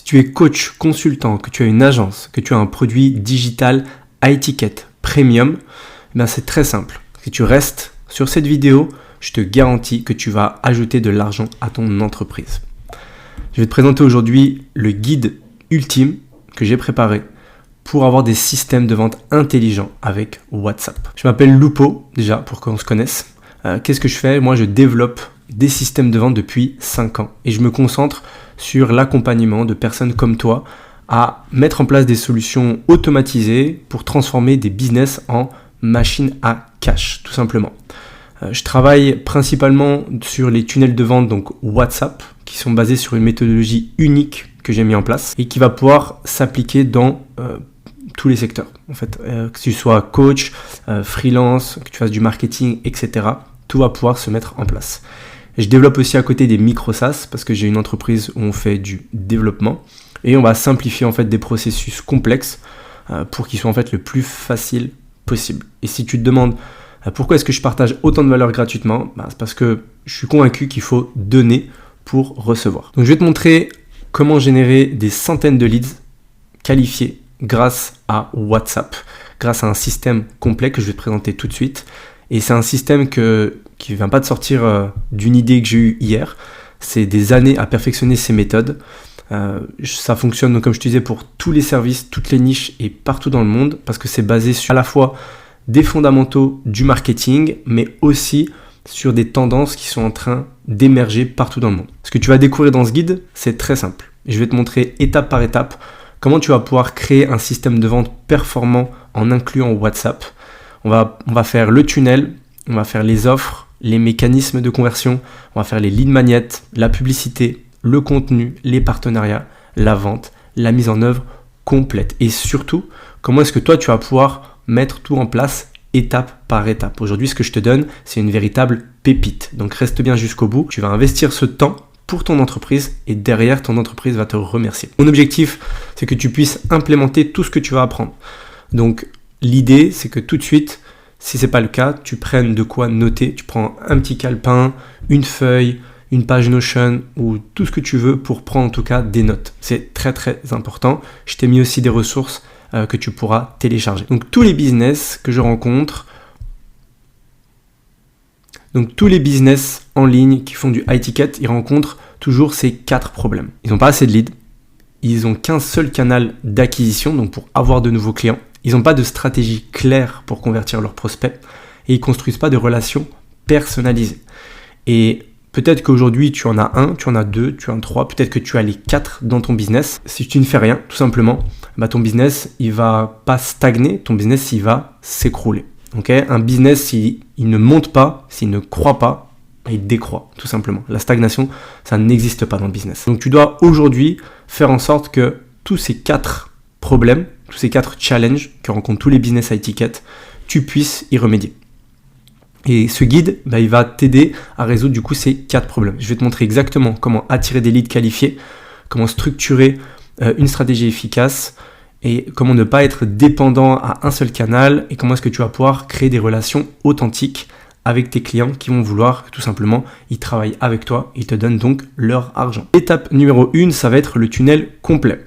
Si tu es coach, consultant, que tu as une agence, que tu as un produit digital à étiquette premium, c'est très simple. Si tu restes sur cette vidéo, je te garantis que tu vas ajouter de l'argent à ton entreprise. Je vais te présenter aujourd'hui le guide ultime que j'ai préparé pour avoir des systèmes de vente intelligents avec WhatsApp. Je m'appelle Lupo, déjà, pour qu'on se connaisse. Qu'est-ce que je fais ? Moi, je développe des systèmes de vente depuis 5 ans et je me concentre sur l'accompagnement de personnes comme toi à mettre en place des solutions automatisées pour transformer des business en machine à cash, tout simplement. Je travaille principalement sur les tunnels de vente, donc WhatsApp, qui sont basés sur une méthodologie unique que j'ai mis en place et qui va pouvoir s'appliquer dans tous les secteurs. En fait, que tu sois coach, freelance, que tu fasses du marketing, etc., tout va pouvoir se mettre en place. Je développe aussi à côté des micro-SaaS parce que j'ai une entreprise où on fait du développement et on va simplifier en fait des processus complexes pour qu'ils soient en fait le plus facile possible. Et si tu te demandes pourquoi est-ce que je partage autant de valeur gratuitement, c'est parce que je suis convaincu qu'il faut donner pour recevoir. Donc je vais te montrer comment générer des centaines de leads qualifiés grâce à WhatsApp, grâce à un système complet que je vais te présenter tout de suite. Et c'est un système qui ne vient pas de sortir d'une idée que j'ai eue hier. C'est des années à perfectionner ces méthodes. Ça fonctionne, donc, comme je te disais, pour tous les services, toutes les niches et partout dans le monde, parce que c'est basé sur à la fois des fondamentaux du marketing, mais aussi sur des tendances qui sont en train d'émerger partout dans le monde. Ce que tu vas découvrir dans ce guide, c'est très simple. Je vais te montrer étape par étape comment tu vas pouvoir créer un système de vente performant en incluant WhatsApp. On va faire le tunnel, on va faire les offres, les mécanismes de conversion, on va faire les lead magnets, la publicité, le contenu, les partenariats, la vente, la mise en œuvre complète. Et surtout, comment est-ce que toi, tu vas pouvoir mettre tout en place étape par étape. Aujourd'hui, ce que je te donne, c'est une véritable pépite. Donc, reste bien jusqu'au bout. Tu vas investir ce temps pour ton entreprise et derrière, ton entreprise va te remercier. Mon objectif, c'est que tu puisses implémenter tout ce que tu vas apprendre. Donc, l'idée, c'est que tout de suite, si ce n'est pas le cas, tu prennes de quoi noter. Tu prends un petit calepin, une feuille, une page Notion ou tout ce que tu veux pour prendre en tout cas des notes. C'est très très important. Je t'ai mis aussi des ressources que tu pourras télécharger. Donc tous les business que je rencontre, en ligne qui font du high ticket, ils rencontrent toujours ces 4 problèmes. Ils n'ont pas assez de leads, ils n'ont qu'un seul canal d'acquisition, donc pour avoir de nouveaux clients. Ils n'ont pas de stratégie claire pour convertir leurs prospects et ils ne construisent pas de relations personnalisées. Et peut-être qu'aujourd'hui, tu en as 1, tu en as 2, tu en as 3, peut-être que tu as les 4 dans ton business. Si tu ne fais rien, tout simplement, ton business, il ne va pas stagner, ton business, il va s'écrouler. Okay ? Un business, s'il ne monte pas, s'il ne croît pas, il décroît, tout simplement. La stagnation, ça n'existe pas dans le business. Donc, tu dois aujourd'hui faire en sorte que tous ces 4 problèmes, tous ces 4 challenges que rencontrent tous les business à étiquette, tu puisses y remédier. Et ce guide, il va t'aider à résoudre du coup ces 4 problèmes. Je vais te montrer exactement comment attirer des leads qualifiés, comment structurer une stratégie efficace et comment ne pas être dépendant à un seul canal et comment est-ce que tu vas pouvoir créer des relations authentiques avec tes clients qui vont vouloir tout simplement ils travaillent avec toi et ils te donnent donc leur argent. Étape numéro 1, ça va être le tunnel complet.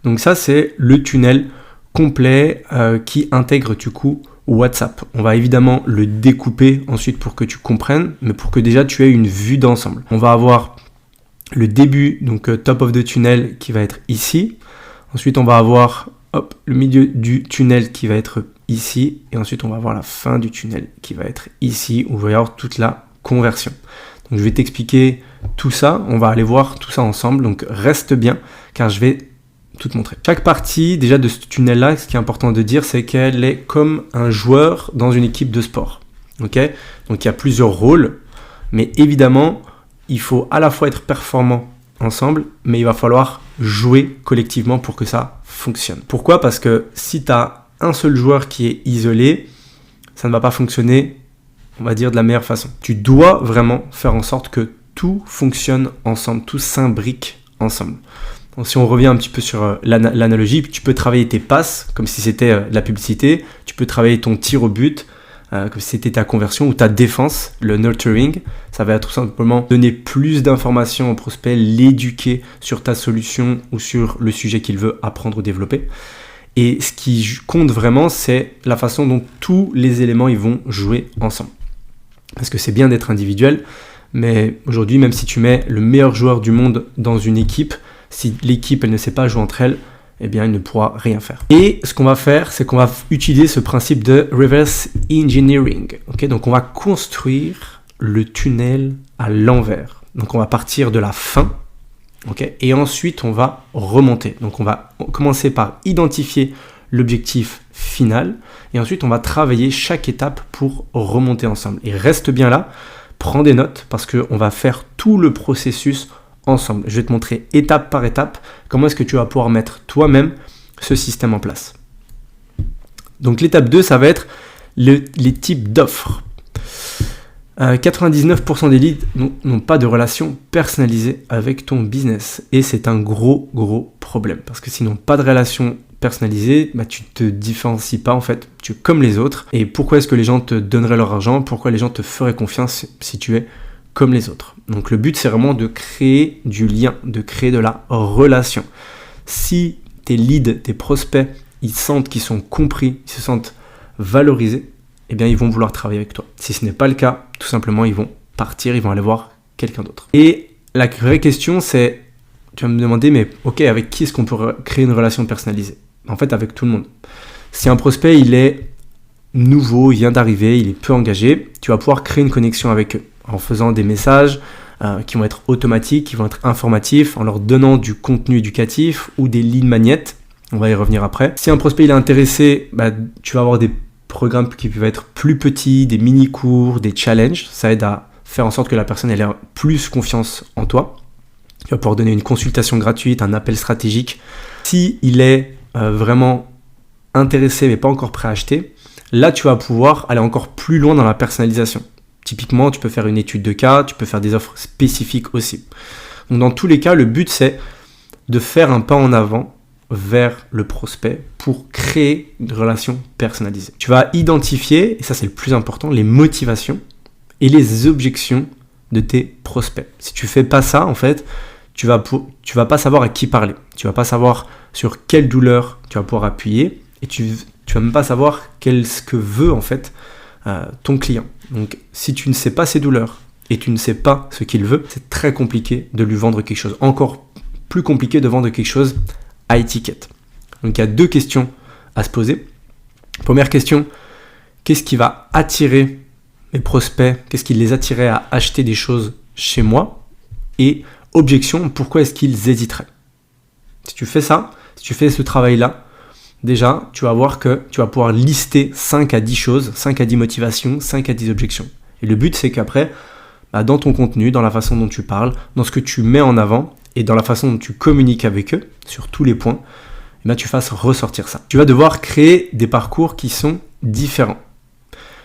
Donc ça, c'est le tunnel complet qui intègre du coup WhatsApp. On va évidemment le découper ensuite pour que tu comprennes, mais pour que déjà tu aies une vue d'ensemble. On va avoir le début, donc top of the tunnel qui va être ici. Ensuite, on va avoir le milieu du tunnel qui va être ici. Et ensuite, on va avoir la fin du tunnel qui va être ici, où il va y avoir toute la conversion. Donc, je vais t'expliquer tout ça. On va aller voir tout ça ensemble. Donc, reste bien, car je vais tout te montrer. Chaque partie déjà de ce tunnel-là, ce qui est important de dire, c'est qu'elle est comme un joueur dans une équipe de sport. Okay ? Donc, il y a plusieurs rôles, mais évidemment, il faut à la fois être performant ensemble, mais il va falloir jouer collectivement pour que ça fonctionne. Pourquoi ? Parce que si tu as un seul joueur qui est isolé, ça ne va pas fonctionner, on va dire, de la meilleure façon. Tu dois vraiment faire en sorte que tout fonctionne ensemble, tout s'imbrique ensemble. Donc, si on revient un petit peu sur l'analogie, tu peux travailler tes passes comme si c'était de la publicité, tu peux travailler ton tir au but, que c'était ta conversion ou ta défense, le nurturing. Ça va être tout simplement donner plus d'informations au prospect, l'éduquer sur ta solution ou sur le sujet qu'il veut apprendre ou développer. Et ce qui compte vraiment, c'est la façon dont tous les éléments ils vont jouer ensemble. Parce que c'est bien d'être individuel, mais aujourd'hui, même si tu mets le meilleur joueur du monde dans une équipe, si l'équipe elle ne sait pas jouer entre elles, eh bien, il ne pourra rien faire. Et ce qu'on va faire, c'est qu'on va utiliser ce principe de reverse engineering. Okay, donc, on va construire le tunnel à l'envers. Donc, on va partir de la fin. Okay, et ensuite, on va remonter. Donc, on va commencer par identifier l'objectif final. Et ensuite, on va travailler chaque étape pour remonter ensemble. Et reste bien là, prends des notes parce qu'on va faire tout le processus ensemble. Je vais te montrer étape par étape comment est-ce que tu vas pouvoir mettre toi-même ce système en place. Donc l'étape 2, ça va être les types d'offres. 99% des leads n'ont pas de relation personnalisée avec ton business. Et c'est un gros problème. Parce que s'ils n'ont pas de relation personnalisée, tu ne te différencies pas en fait. Tu es comme les autres. Et pourquoi est-ce que les gens te donneraient leur argent? Pourquoi les gens te feraient confiance si tu es comme les autres? Donc le but, c'est vraiment de créer du lien, de créer de la relation. Si tes leads, tes prospects, ils sentent qu'ils sont compris, ils se sentent valorisés, eh bien ils vont vouloir travailler avec toi. Si ce n'est pas le cas, tout simplement, ils vont partir, ils vont aller voir quelqu'un d'autre. Et la vraie question, c'est, tu vas me demander, mais ok, avec qui est-ce qu'on peut créer une relation personnalisée? En fait, avec tout le monde. Si un prospect, il est nouveau, il vient d'arriver, il est peu engagé, tu vas pouvoir créer une connexion avec eux en faisant des messages qui vont être automatiques, qui vont être informatifs, en leur donnant du contenu éducatif ou des lignes magnettes. On va y revenir après. Si un prospect il est intéressé, tu vas avoir des programmes qui peuvent être plus petits, des mini-cours, des challenges. Ça aide à faire en sorte que la personne elle ait plus confiance en toi. Tu vas pouvoir donner une consultation gratuite, un appel stratégique. Si il est vraiment intéressé mais pas encore prêt à acheter, là tu vas pouvoir aller encore plus loin dans la personnalisation. Typiquement, tu peux faire une étude de cas, tu peux faire des offres spécifiques aussi. Donc dans tous les cas, le but c'est de faire un pas en avant vers le prospect pour créer une relation personnalisée. Tu vas identifier, et ça c'est le plus important, les motivations et les objections de tes prospects. Si tu fais pas ça, en fait, tu vas pas savoir à qui parler. Tu vas pas savoir sur quelle douleur tu vas pouvoir appuyer et tu vas même pas savoir ce que veut en fait ton client. Donc si tu ne sais pas ses douleurs et tu ne sais pas ce qu'il veut, c'est très compliqué de lui vendre quelque chose. Encore plus compliqué de vendre quelque chose à étiquette. Donc il y a deux questions à se poser. Première question, qu'est-ce qui va attirer mes prospects? Qu'est-ce qui les attirait à acheter des choses chez moi? Et objection, pourquoi est-ce qu'ils hésiteraient? Si tu fais ça, si tu fais ce travail-là, déjà, tu vas voir que tu vas pouvoir lister 5 à 10 choses, 5 à 10 motivations, 5 à 10 objections. Et le but, c'est qu'après, dans ton contenu, dans la façon dont tu parles, dans ce que tu mets en avant et dans la façon dont tu communiques avec eux, sur tous les points, tu fasses ressortir ça. Tu vas devoir créer des parcours qui sont différents.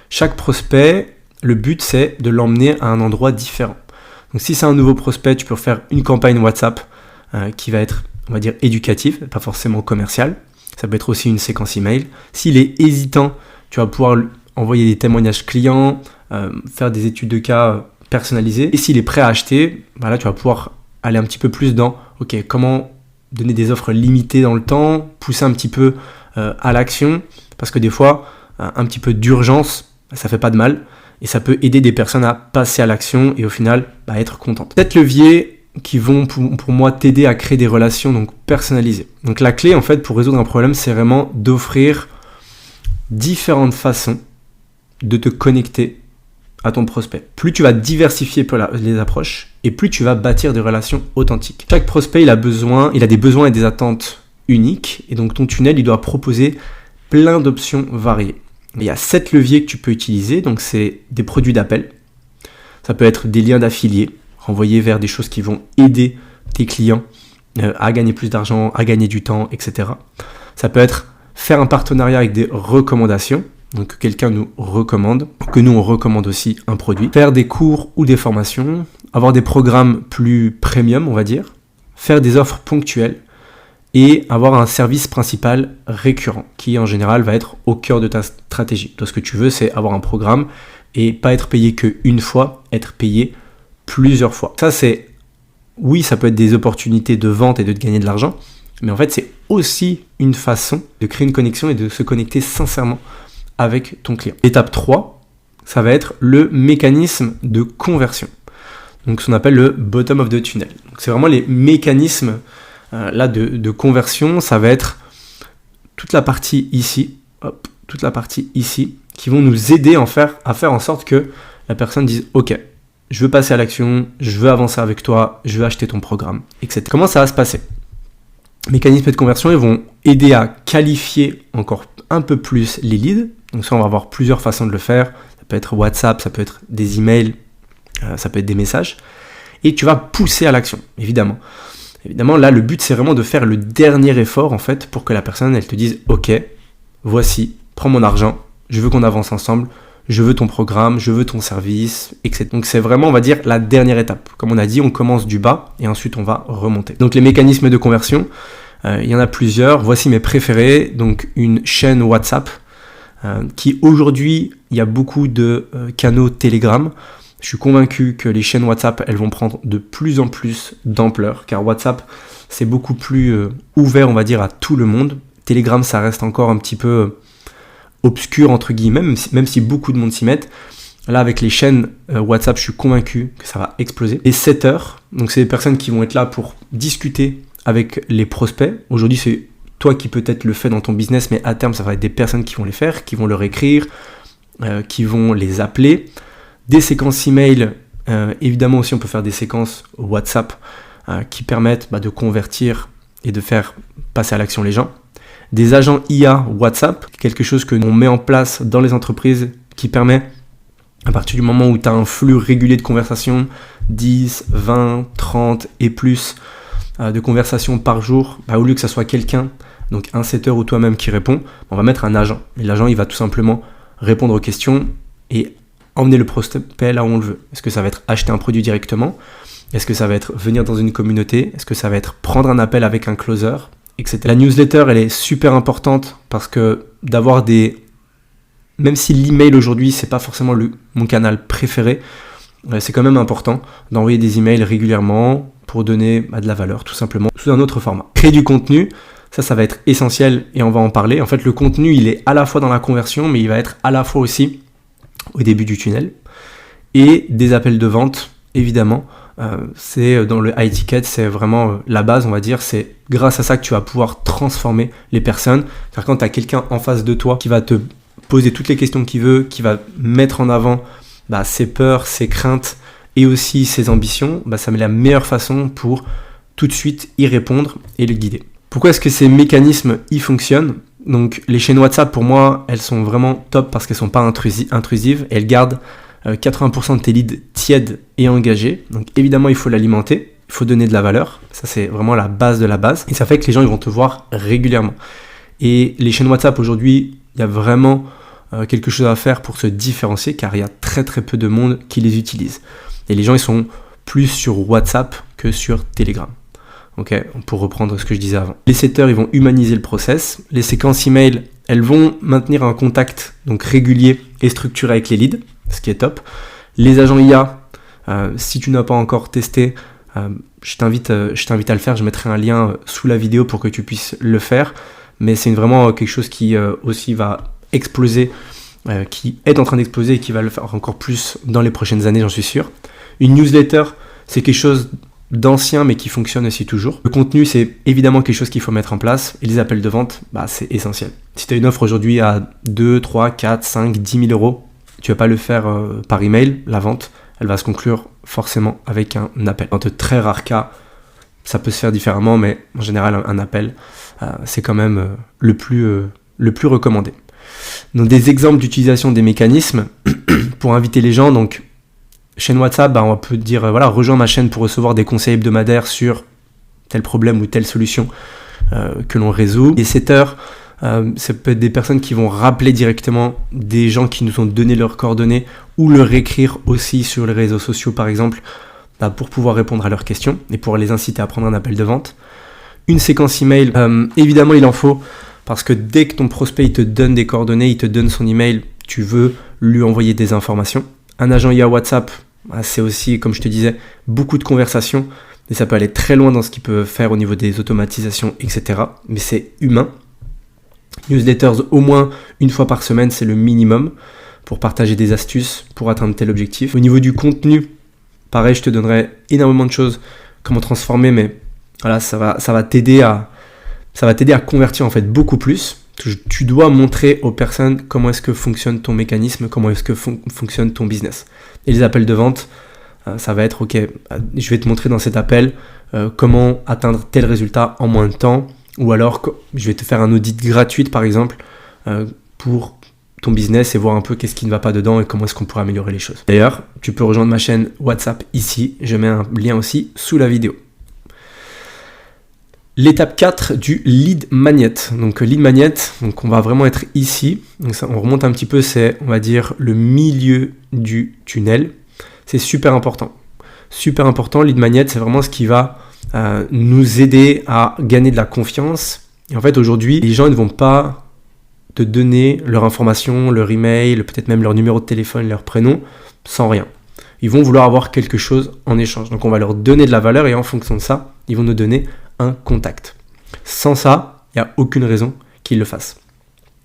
Chaque prospect, le but, c'est de l'emmener à un endroit différent. Donc, si c'est un nouveau prospect, tu peux faire une campagne WhatsApp qui va être, on va dire, éducative, pas forcément commerciale. Ça peut être aussi une séquence email. S'il est hésitant, tu vas pouvoir envoyer des témoignages clients, faire des études de cas personnalisées. Et s'il est prêt à acheter, là, tu vas pouvoir aller un petit peu plus dans comment donner des offres limitées dans le temps, pousser un petit peu à l'action. Parce que des fois, un petit peu d'urgence, ça fait pas de mal. Et ça peut aider des personnes à passer à l'action et au final, être contentes. 7 leviers qui vont pour moi t'aider à créer des relations donc personnalisées. Donc la clé en fait pour résoudre un problème, c'est vraiment d'offrir différentes façons de te connecter à ton prospect. Plus tu vas diversifier les approches et plus tu vas bâtir des relations authentiques. Chaque prospect, il a des besoins et des attentes uniques et donc ton tunnel, il doit proposer plein d'options variées. Il y a 7 leviers que tu peux utiliser, donc c'est des produits d'appel. Ça peut être des liens d'affiliés, renvoyer vers des choses qui vont aider tes clients à gagner plus d'argent, à gagner du temps, etc. Ça peut être faire un partenariat avec des recommandations, donc que quelqu'un nous recommande, que nous on recommande aussi un produit. Faire des cours ou des formations, avoir des programmes plus premium, on va dire. Faire des offres ponctuelles et avoir un service principal récurrent qui en général va être au cœur de ta stratégie. Toi, ce que tu veux, c'est avoir un programme et pas être payé qu'une fois, être payé plusieurs fois. Ça, c'est, oui, ça peut être des opportunités de vente et de gagner de l'argent, mais en fait, c'est aussi une façon de créer une connexion et de se connecter sincèrement avec ton client. Étape 3, ça va être le mécanisme de conversion. Donc, ce qu'on appelle le bottom of the tunnel. Donc, c'est vraiment les mécanismes là de conversion. Ça va être toute la partie ici, toute la partie ici, qui vont nous aider à faire en sorte que la personne dise « Ok, je veux passer à l'action, je veux avancer avec toi, je veux acheter ton programme, etc. » Comment ça va se passer? Mécanismes de conversion, ils vont aider à qualifier encore un peu plus les leads. Donc ça, on va avoir plusieurs façons de le faire. Ça peut être WhatsApp, ça peut être des emails, ça peut être des messages. Et tu vas pousser à l'action, évidemment. Évidemment, là, le but, c'est vraiment de faire le dernier effort, en fait, pour que la personne, elle te dise « Ok, voici, prends mon argent, je veux qu'on avance ensemble, je veux ton programme, je veux ton service, etc. » Donc, c'est vraiment, on va dire, la dernière étape. Comme on a dit, on commence du bas et ensuite, on va remonter. Donc, les mécanismes de conversion, il y en a plusieurs. Voici mes préférés. Donc, une chaîne WhatsApp qui, aujourd'hui, il y a beaucoup de canaux Telegram. Je suis convaincu que les chaînes WhatsApp, elles vont prendre de plus en plus d'ampleur, car WhatsApp, c'est beaucoup plus ouvert, on va dire, à tout le monde. Telegram, ça reste encore un petit peu obscur, entre guillemets, même si beaucoup de monde s'y met. Là, avec les chaînes WhatsApp, je suis convaincu que ça va exploser. Les setters, donc c'est des personnes qui vont être là pour discuter avec les prospects. Aujourd'hui, c'est toi qui peut-être le fais dans ton business, mais à terme, ça va être des personnes qui vont les faire, qui vont leur écrire, qui vont les appeler. Des séquences email, évidemment aussi on peut faire des séquences WhatsApp qui permettent de convertir et de faire passer à l'action les gens. Des agents IA WhatsApp, quelque chose que l'on met en place dans les entreprises qui permet, à partir du moment où tu as un flux régulier de conversations, 10, 20, 30 et plus de conversations par jour, au lieu que ça soit quelqu'un, donc un setter ou toi-même qui répond, on va mettre un agent. Et l'agent, il va tout simplement répondre aux questions et emmener le prospect là où on le veut. Est-ce que ça va être acheter un produit directement? Est-ce que ça va être venir dans une communauté? Est-ce que ça va être prendre un appel avec un closer, etc. La newsletter, elle est super importante parce que d'avoir des... Même si l'email aujourd'hui, c'est pas forcément mon canal préféré, c'est quand même important d'envoyer des emails régulièrement pour donner de la valeur, tout simplement, sous un autre format. Créer du contenu, ça va être essentiel et on va en parler. En fait, le contenu, il est à la fois dans la conversion, mais il va être à la fois aussi au début du tunnel, et des appels de vente, évidemment, c'est dans le high ticket, c'est vraiment la base, on va dire, c'est grâce à ça que tu vas pouvoir transformer les personnes. C'est-à-dire quand tu as quelqu'un en face de toi qui va te poser toutes les questions qu'il veut, qui va mettre en avant ses peurs, ses craintes et aussi ses ambitions, ça met la meilleure façon pour tout de suite y répondre et le guider. Pourquoi est-ce que ces mécanismes y fonctionnent? Donc les chaînes WhatsApp, pour moi, elles sont vraiment top parce qu'elles ne sont pas intrusives et elles gardent 80% de tes leads tièdes et engagés. Donc évidemment, il faut l'alimenter, il faut donner de la valeur. Ça, c'est vraiment la base de la base. Et ça fait que les gens ils vont te voir régulièrement. Et les chaînes WhatsApp, aujourd'hui, il y a vraiment quelque chose à faire pour se différencier car il y a très très peu de monde qui les utilise. Et les gens, ils sont plus sur WhatsApp que sur Telegram. Ok, pour reprendre ce que je disais avant. Les setters, ils vont humaniser le process. Les séquences email, elles vont maintenir un contact donc régulier et structuré avec les leads, ce qui est top. Les agents IA, si tu n'as pas encore testé, je t'invite à le faire. Je mettrai un lien sous la vidéo pour que tu puisses le faire. Mais c'est vraiment quelque chose qui aussi va exploser, qui est en train d'exploser et qui va le faire encore plus dans les prochaines années, j'en suis sûr. Une newsletter, c'est quelque chose d'ancien mais qui fonctionne aussi toujours. Le contenu, c'est évidemment quelque chose qu'il faut mettre en place et les appels de vente, c'est essentiel. Si tu as une offre aujourd'hui à 2, 3, 4, 5, 10 000 euros, tu vas pas le faire par email, la vente, elle va se conclure forcément avec un appel. Dans de très rares cas, ça peut se faire différemment, mais en général, un appel, c'est quand même le plus recommandé. Donc des exemples d'utilisation des mécanismes pour inviter les gens, donc chaîne WhatsApp, on peut dire, rejoins ma chaîne pour recevoir des conseils hebdomadaires sur tel problème ou telle solution que l'on résout. Les setters, ça peut être des personnes qui vont rappeler directement des gens qui nous ont donné leurs coordonnées ou leur écrire aussi sur les réseaux sociaux, par exemple, pour pouvoir répondre à leurs questions et pour les inciter à prendre un appel de vente. Une séquence email, évidemment il en faut, parce que dès que ton prospect il te donne des coordonnées, il te donne son email, tu veux lui envoyer des informations. Un agent IA WhatsApp, c'est aussi, comme je te disais, beaucoup de conversations, et ça peut aller très loin dans ce qu'il peut faire au niveau des automatisations, etc. Mais c'est humain. Newsletters, au moins une fois par semaine, c'est le minimum pour partager des astuces, pour atteindre tel objectif. Au niveau du contenu, pareil, je te donnerai énormément de choses, comment transformer, mais voilà, ça va t'aider à convertir en fait beaucoup plus. Tu dois montrer aux personnes comment est-ce que fonctionne ton mécanisme, comment est-ce que fonctionne ton business. Et les appels de vente, ça va être ok, je vais te montrer dans cet appel comment atteindre tel résultat en moins de temps, ou alors je vais te faire un audit gratuit par exemple pour ton business et voir un peu qu'est-ce qui ne va pas dedans et comment est-ce qu'on pourrait améliorer les choses. D'ailleurs, tu peux rejoindre ma chaîne WhatsApp ici, je mets un lien aussi sous la vidéo. L'étape 4 du lead magnet. Donc lead magnet, donc on va vraiment être ici. Donc ça, on remonte un petit peu, c'est on va dire le milieu du tunnel. C'est super important. Super important, lead magnet, c'est vraiment ce qui va nous aider à gagner de la confiance. Et en fait aujourd'hui, les gens ne vont pas te donner leur information, leur email, peut-être même leur numéro de téléphone, leur prénom, sans rien. Ils vont vouloir avoir quelque chose en échange. Donc on va leur donner de la valeur et en fonction de ça, ils vont nous donner un contact. Sans ça, il n'y a aucune raison qu'ils le fassent.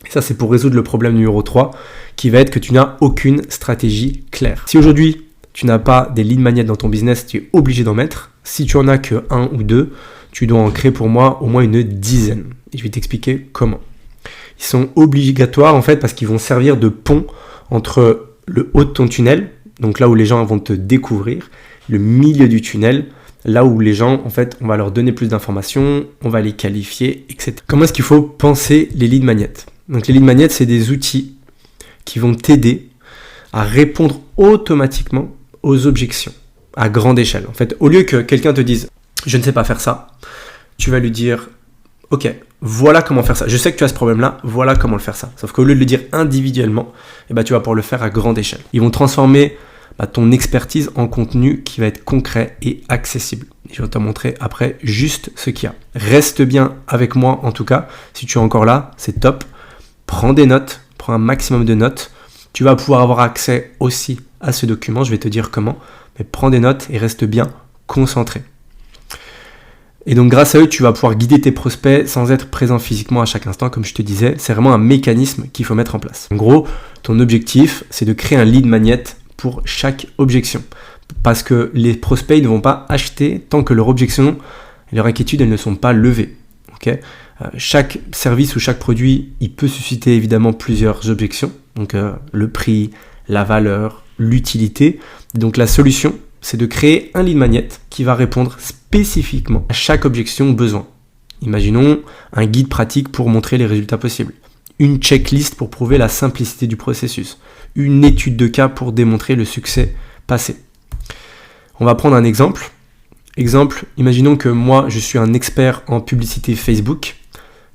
Et ça, c'est pour résoudre le problème numéro 3, qui va être que tu n'as aucune stratégie claire. Si aujourd'hui, tu n'as pas des lead magnets dans ton business, tu es obligé d'en mettre. Si tu en as que 1 ou 2, tu dois en créer pour moi au moins une dizaine. Et je vais t'expliquer comment. Ils sont obligatoires en fait parce qu'ils vont servir de pont entre le haut de ton tunnel, donc là où les gens vont te découvrir, le milieu du tunnel, là où les gens, en fait, on va leur donner plus d'informations, on va les qualifier, etc. Comment est-ce qu'il faut penser les lead magnets ? Donc les lead magnets, c'est des outils qui vont t'aider à répondre automatiquement aux objections à grande échelle. En fait, au lieu que quelqu'un te dise « je ne sais pas faire ça », tu vas lui dire « ok, voilà comment faire ça. Je sais que tu as ce problème-là, voilà comment le faire ça. » Sauf qu'au lieu de le dire individuellement, tu vas pouvoir le faire à grande échelle. Ils vont transformer ton expertise en contenu qui va être concret et accessible. Je vais te montrer après juste ce qu'il y a. Reste bien avec moi en tout cas. Si tu es encore là, c'est top. Prends des notes, prends un maximum de notes. Tu vas pouvoir avoir accès aussi à ce document. Je vais te dire comment. Mais prends des notes et reste bien concentré. Et donc grâce à eux, tu vas pouvoir guider tes prospects sans être présent physiquement à chaque instant, comme je te disais. C'est vraiment un mécanisme qu'il faut mettre en place. En gros, ton objectif, c'est de créer un lead magnet pour chaque objection. Parce que les prospects ne vont pas acheter tant que leur objection et leur inquiétude, elles ne sont pas levées. Okay, chaque service ou chaque produit, il peut susciter évidemment plusieurs objections. Donc le prix, la valeur, l'utilité. Donc la solution, c'est de créer un lead magnet qui va répondre spécifiquement à chaque objection ou besoin. Imaginons un guide pratique pour montrer les résultats possibles. Une checklist pour prouver la simplicité du processus. Une étude de cas pour démontrer le succès passé. On va prendre un exemple. Exemple, imaginons que moi, je suis un expert en publicité Facebook.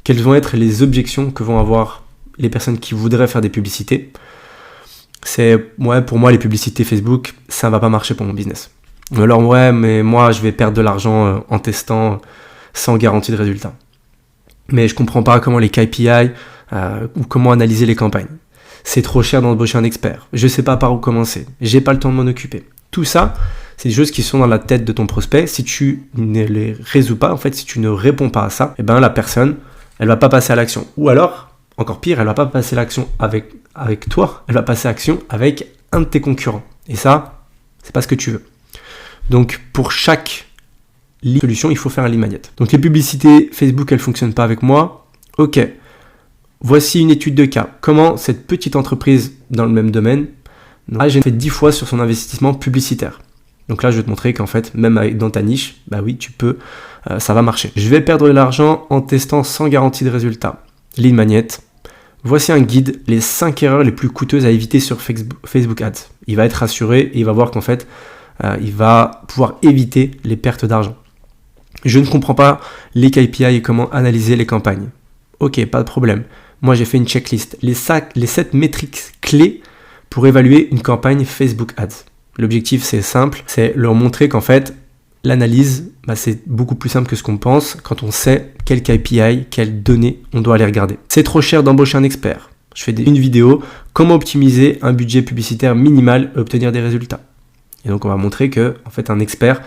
Quelles vont être les objections que vont avoir les personnes qui voudraient faire des publicités ? Pour moi, les publicités Facebook, ça ne va pas marcher pour mon business. Alors mais moi, je vais perdre de l'argent en testant sans garantie de résultat. Mais je ne comprends pas comment les KPI ou comment analyser les campagnes. C'est trop cher d'embaucher un expert. Je ne sais pas par où commencer. J'ai pas le temps de m'en occuper. Tout ça, c'est des choses qui sont dans la tête de ton prospect. Si tu ne les résous pas, en fait, si tu ne réponds pas à ça, la personne, elle va pas passer à l'action. Ou alors, encore pire, elle va pas passer à l'action avec toi. Elle va passer à l'action avec un de tes concurrents. Et ça, c'est pas ce que tu veux. Donc, pour chaque solution, il faut faire un lead magnet. Donc, les publicités Facebook, elles fonctionnent pas avec moi. Ok. Voici une étude de cas. Comment cette petite entreprise dans le même domaine, j'ai fait 10 fois sur son investissement publicitaire. Donc là, je vais te montrer qu'en fait, même dans ta niche, oui, tu peux, ça va marcher. Je vais perdre de l'argent en testant sans garantie de résultat. Lead magnet. Voici un guide, les 5 erreurs les plus coûteuses à éviter sur Facebook Ads. Il va être rassuré et il va voir qu'en fait, il va pouvoir éviter les pertes d'argent. Je ne comprends pas les KPI et comment analyser les campagnes. Ok, pas de problème. Moi, j'ai fait une checklist. Les 7 métriques clés pour évaluer une campagne Facebook Ads. L'objectif, c'est simple, c'est leur montrer qu'en fait, l'analyse c'est beaucoup plus simple que ce qu'on pense quand on sait quel KPI, quelles données on doit aller regarder. C'est trop cher d'embaucher un expert. Je fais une vidéo, comment optimiser un budget publicitaire minimal et obtenir des résultats. Et donc on va montrer que en fait un expert,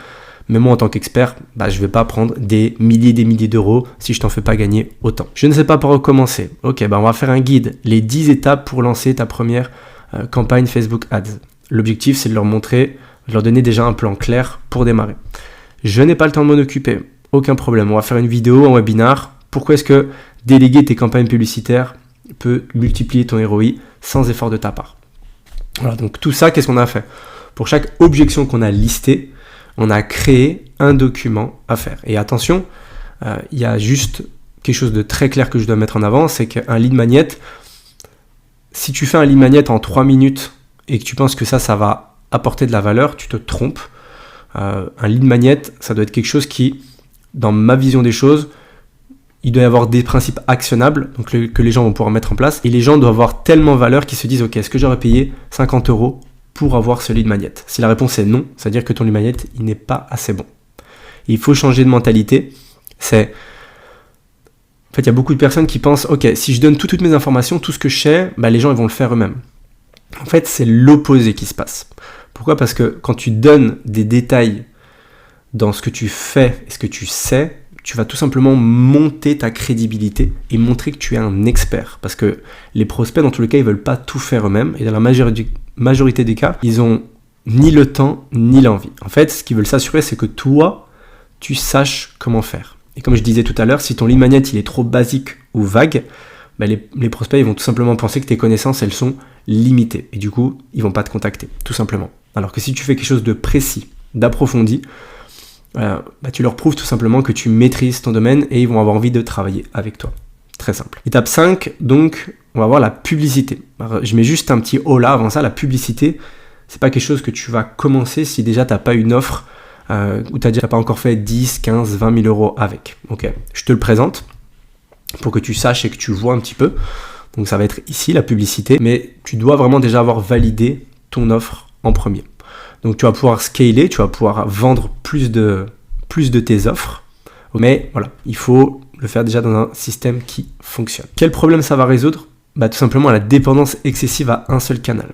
même moi en tant qu'expert, je ne vais pas prendre des milliers d'euros si je t'en fais pas gagner autant. Je ne sais pas par où commencer. Ok, on va faire un guide, les 10 étapes pour lancer ta première campagne Facebook Ads. L'objectif c'est de leur montrer, de leur donner déjà un plan clair pour démarrer. Je n'ai pas le temps de m'en occuper, aucun problème. On va faire une vidéo, un webinar. Pourquoi est-ce que déléguer tes campagnes publicitaires peut multiplier ton ROI sans effort de ta part? Voilà, donc tout ça, qu'est-ce qu'on a fait? Pour chaque objection qu'on a listée, on a créé un document à faire. Et attention, il y a juste quelque chose de très clair que je dois mettre en avant, c'est qu'un lead magnet, si tu fais un lead magnet en 3 minutes et que tu penses que ça va apporter de la valeur, tu te trompes. Un lead magnet, ça doit être quelque chose qui, dans ma vision des choses, il doit y avoir des principes actionnables donc que les gens vont pouvoir mettre en place. Et les gens doivent avoir tellement valeur qu'ils se disent « Ok, est-ce que j'aurais payé 50 € pour avoir ce lead magnet ?» Si la réponse est non, c'est-à-dire que ton lead magnet, il n'est pas assez bon. Et il faut changer de mentalité. En fait, il y a beaucoup de personnes qui pensent « Ok, si je donne toutes mes informations, tout ce que je sais, les gens ils vont le faire eux-mêmes. » En fait, c'est l'opposé qui se passe. Pourquoi? Parce que quand tu donnes des détails dans ce que tu fais et ce que tu sais, tu vas tout simplement monter ta crédibilité et montrer que tu es un expert. Parce que les prospects, dans tous les cas, ils ne veulent pas tout faire eux-mêmes. Et dans la majorité des cas, ils n'ont ni le temps ni l'envie. En fait, ce qu'ils veulent s'assurer, c'est que toi, tu saches comment faire. Et comme je disais tout à l'heure, si ton lead magnet il est trop basique ou vague, les prospects ils vont tout simplement penser que tes connaissances elles sont limitées. Et du coup, ils ne vont pas te contacter, tout simplement. Alors que si tu fais quelque chose de précis, d'approfondi, tu leur prouves tout simplement que tu maîtrises ton domaine et ils vont avoir envie de travailler avec toi. Très simple. Étape 5, donc, on va voir la publicité. Alors, je mets juste un petit haut là, avant ça, la publicité, c'est pas quelque chose que tu vas commencer si déjà tu n'as pas une offre ou tu n'as déjà pas encore fait 10, 15, 20 000 € avec. Ok, je te le présente pour que tu saches et que tu vois un petit peu. Donc ça va être ici la publicité, mais tu dois vraiment déjà avoir validé ton offre en premier. Donc tu vas pouvoir scaler, tu vas pouvoir vendre plus de tes offres, mais voilà, il faut le faire déjà dans un système qui fonctionne. Quel problème ça va résoudre? Tout simplement la dépendance excessive à un seul canal.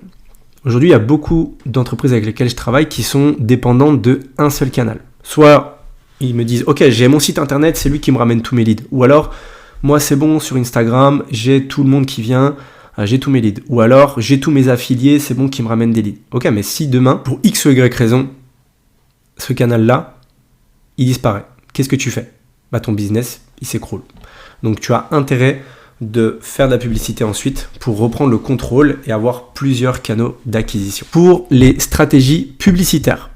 Aujourd'hui, il y a beaucoup d'entreprises avec lesquelles je travaille qui sont dépendantes d'un seul canal. Soit ils me disent « Ok, j'ai mon site internet, c'est lui qui me ramène tous mes leads. » Ou alors « Moi, c'est bon, sur Instagram, j'ai tout le monde qui vient, j'ai tous mes leads. » Ou alors « J'ai tous mes affiliés, c'est bon, qui me ramènent des leads. » Ok, mais si demain, pour X ou Y raison, ce canal-là, il disparaît, qu'est-ce que tu fais? Ton business, il s'écroule. Donc tu as intérêt de faire de la publicité ensuite pour reprendre le contrôle et avoir plusieurs canaux d'acquisition. Pour les stratégies publicitaires,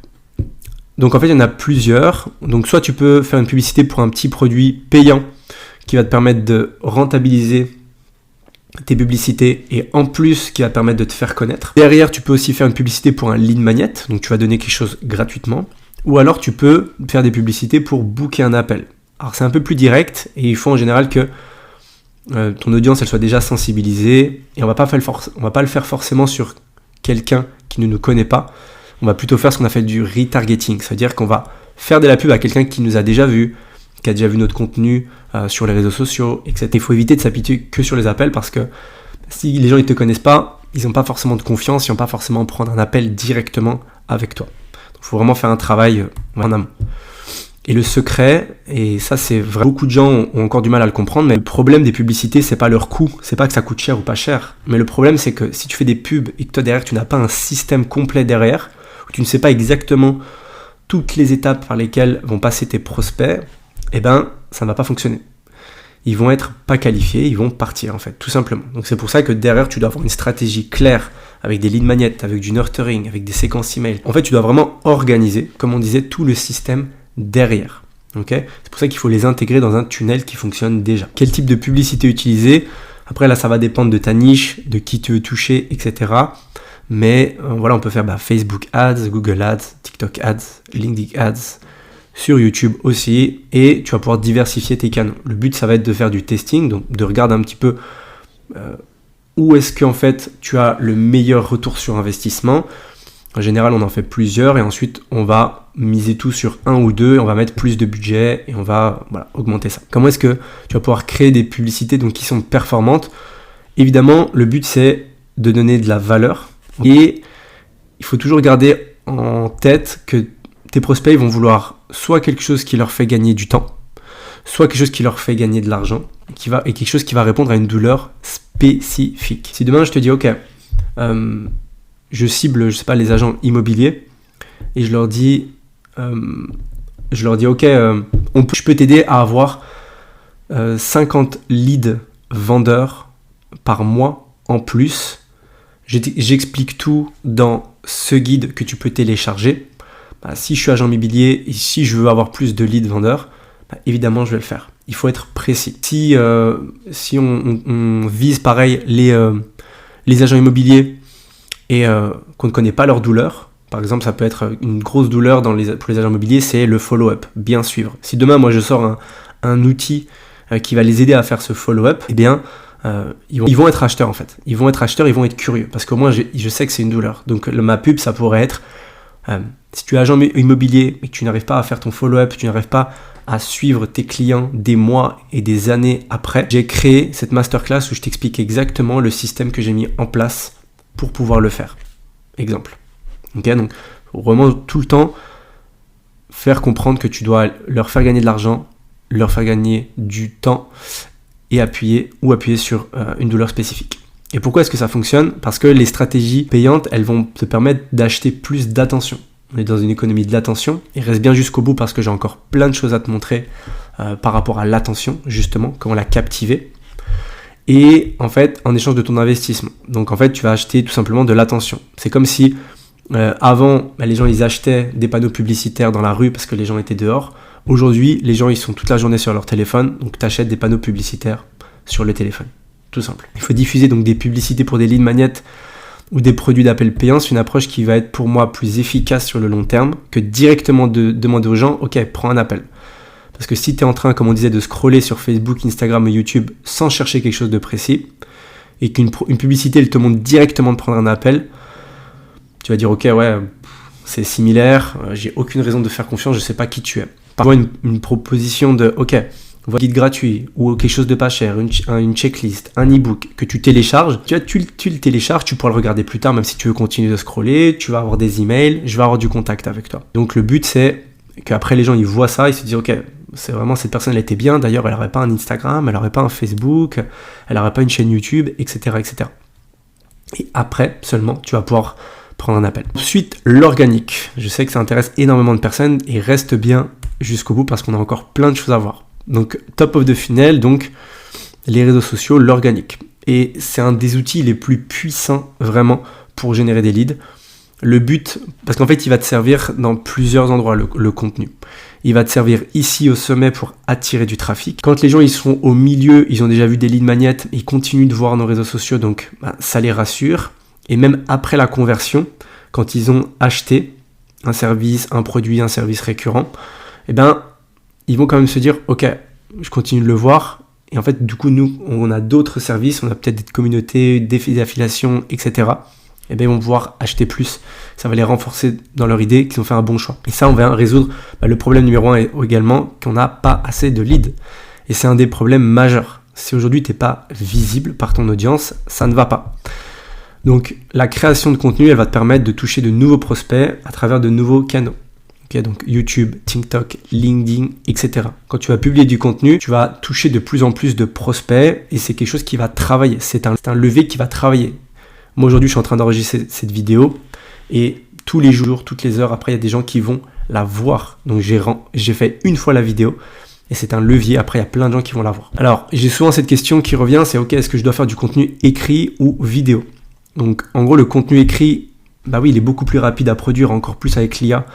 donc en fait il y en a plusieurs. Donc soit tu peux faire une publicité pour un petit produit payant qui va te permettre de rentabiliser tes publicités et en plus qui va te permettre de te faire connaître. Derrière tu peux aussi faire une publicité pour un lead magnet, donc tu vas donner quelque chose gratuitement. Ou alors tu peux faire des publicités pour booker un appel. Alors c'est un peu plus direct et il faut en général que ton audience elle soit déjà sensibilisée et on va pas le faire forcément sur quelqu'un qui ne nous connaît pas. On va plutôt faire ce qu'on appelle du retargeting, c'est-à-dire qu'on va faire de la pub à quelqu'un qui nous a déjà vu, qui a déjà vu notre contenu sur les réseaux sociaux, etc. Il faut éviter de s'appuyer que sur les appels parce que si les gens ne te connaissent pas, ils n'ont pas forcément de confiance, ils n'ont pas forcément prendre un appel directement avec toi. Donc il faut vraiment faire un travail en amont. Et le secret, et ça c'est vrai, beaucoup de gens ont encore du mal à le comprendre, mais le problème des publicités, c'est pas leur coût, c'est pas que ça coûte cher ou pas cher, mais le problème c'est que si tu fais des pubs et que toi derrière tu n'as pas un système complet derrière, où tu ne sais pas exactement toutes les étapes par lesquelles vont passer tes prospects, ça ne va pas fonctionner. Ils vont être pas qualifiés, ils vont partir en fait, tout simplement. Donc c'est pour ça que derrière tu dois avoir une stratégie claire, avec des lead magnets, avec du nurturing, avec des séquences email. En fait tu dois vraiment organiser, comme on disait, tout le système derrière. Okay, c'est pour ça qu'il faut les intégrer dans un tunnel qui fonctionne déjà. Quel type de publicité utiliser? Après là ça va dépendre de ta niche, de qui tu veux toucher, etc. Mais voilà, on peut faire Facebook Ads, Google Ads, TikTok Ads, LinkedIn Ads, sur YouTube aussi, et tu vas pouvoir diversifier tes canaux. Le but ça va être de faire du testing, donc de regarder un petit peu où est-ce qu'en fait tu as le meilleur retour sur investissement. En général, on en fait plusieurs et ensuite on va miser tout sur un ou deux, et on va mettre plus de budget et on va augmenter ça. Comment est-ce que tu vas pouvoir créer des publicités donc, qui sont performantes? Évidemment, le but c'est de donner de la valeur et il faut toujours garder en tête que tes prospects vont vouloir soit quelque chose qui leur fait gagner du temps, soit quelque chose qui leur fait gagner de l'argent et quelque chose qui va répondre à une douleur spécifique. Si demain je te dis ok, je cible, je sais pas, les agents immobiliers et je leur dis ok, je peux t'aider à avoir 50 leads vendeurs par mois en plus. J'explique tout dans ce guide que tu peux télécharger. Si je suis agent immobilier et si je veux avoir plus de leads vendeurs, évidemment je vais le faire. Il faut être précis. Si on vise pareil les agents immobiliers et qu'on ne connaît pas leur douleur, par exemple ça peut être une grosse douleur pour les agents immobiliers, c'est le follow-up, bien suivre. Si demain moi je sors un outil qui va les aider à faire ce follow-up, eh bien ils vont être acheteurs en fait. Ils vont être acheteurs, ils vont être curieux parce qu'au moins je sais que c'est une douleur. Donc ma pub ça pourrait être si tu es agent immobilier et que tu n'arrives pas à faire ton follow-up, tu n'arrives pas à suivre tes clients des mois et des années après, j'ai créé cette masterclass où je t'explique exactement le système que j'ai mis en place pour pouvoir le faire. Exemple. Okay, donc, faut vraiment tout le temps faire comprendre que tu dois leur faire gagner de l'argent, leur faire gagner du temps et appuyer sur une douleur spécifique. Et pourquoi est-ce que ça fonctionne? Parce que les stratégies payantes, elles vont te permettre d'acheter plus d'attention. On est dans une économie de l'attention. Et reste bien jusqu'au bout parce que j'ai encore plein de choses à te montrer par rapport à l'attention, justement, comment la captiver. Et en fait, en échange de ton investissement. Donc en fait, tu vas acheter tout simplement de l'attention. C'est comme si avant, les gens ils achetaient des panneaux publicitaires dans la rue parce que les gens étaient dehors. Aujourd'hui, les gens ils sont toute la journée sur leur téléphone. Donc tu achètes des panneaux publicitaires sur le téléphone. Tout simple. Il faut diffuser donc des publicités pour des lead magnets ou des produits d'appel payant. C'est une approche qui va être pour moi plus efficace sur le long terme que directement de demander aux gens, ok, prends un appel. Parce que si tu es en train, comme on disait, de scroller sur Facebook, Instagram ou YouTube sans chercher quelque chose de précis, et qu'une publicité elle te montre directement de prendre un appel, tu vas dire ok, ouais, c'est similaire, j'ai aucune raison de faire confiance, je sais pas qui tu es. Parfois une proposition de ok, voilà, guide gratuit ou quelque chose de pas cher, une checklist, un e-book que tu télécharges, tu le télécharges, tu pourras le regarder plus tard, même si tu veux continuer de scroller, tu vas avoir des emails, je vais avoir du contact avec toi. Donc le but c'est qu'après les gens ils voient ça, ils se disent ok, c'est vraiment cette personne elle était bien, d'ailleurs elle n'aurait pas un Instagram, elle n'aurait pas un Facebook, elle n'aurait pas une chaîne YouTube, etc., etc. Et après seulement tu vas pouvoir prendre un appel. Ensuite, l'organique. Je sais que ça intéresse énormément de personnes et reste bien jusqu'au bout parce qu'on a encore plein de choses à voir. Donc, top of the funnel, donc les réseaux sociaux, l'organique. Et c'est un des outils les plus puissants vraiment pour générer des leads. Le but, parce qu'en fait, il va te servir dans plusieurs endroits, le contenu. Il va te servir ici au sommet pour attirer du trafic. Quand les gens ils seront au milieu, ils ont déjà vu des lead magnets, ils continuent de voir nos réseaux sociaux, donc ça les rassure. Et même après la conversion, quand ils ont acheté un service, un produit, un service récurrent, eh ben, ils vont quand même se dire, ok, je continue de le voir. Et en fait, du coup, nous, on a d'autres services, on a peut-être des communautés, des affiliations, etc. Et bien, ils vont pouvoir acheter plus. Ça va les renforcer dans leur idée qu'ils ont fait un bon choix. Et ça, on va résoudre le problème numéro 1 également, qu'on n'a pas assez de leads. Et c'est un des problèmes majeurs. Si aujourd'hui, tu n'es pas visible par ton audience, ça ne va pas. Donc, la création de contenu, elle va te permettre de toucher de nouveaux prospects à travers de nouveaux canaux. Okay, donc YouTube, TikTok, LinkedIn, etc. Quand tu vas publier du contenu, tu vas toucher de plus en plus de prospects et c'est quelque chose qui va travailler. C'est un levier qui va travailler. Moi, aujourd'hui, je suis en train d'enregistrer cette vidéo et tous les jours, toutes les heures, après, il y a des gens qui vont la voir. Donc, j'ai fait une fois la vidéo et c'est un levier. Après, il y a plein de gens qui vont la voir. Alors, j'ai souvent cette question qui revient, c'est ok, est-ce que je dois faire du contenu écrit ou vidéo? Donc, en gros, le contenu écrit, bah oui, il est beaucoup plus rapide à produire, encore plus avec l'IA,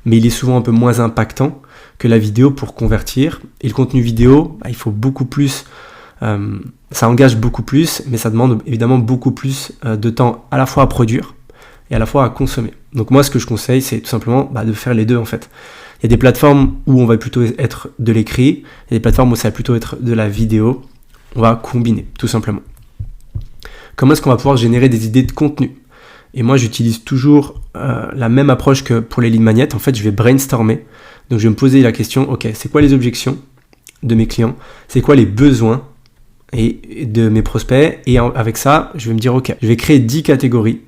mais il est souvent un peu moins impactant que la vidéo pour convertir. Et le contenu vidéo, il faut beaucoup plus, ça engage beaucoup plus, mais ça demande évidemment beaucoup plus de temps à la fois à produire et à la fois à consommer. Donc moi, ce que je conseille, c'est tout simplement de faire les deux en fait. Il y a des plateformes où on va plutôt être de l'écrit, il y a des plateformes où ça va plutôt être de la vidéo. On va combiner, tout simplement. Comment est-ce qu'on va pouvoir générer des idées de contenu? Et moi, j'utilise toujours la même approche que pour les lead magnets. En fait, je vais brainstormer. Donc, je vais me poser la question, ok, c'est quoi les objections de mes clients? C'est quoi les besoins de mes prospects? Et avec ça, je vais me dire, ok, je vais créer 10 catégories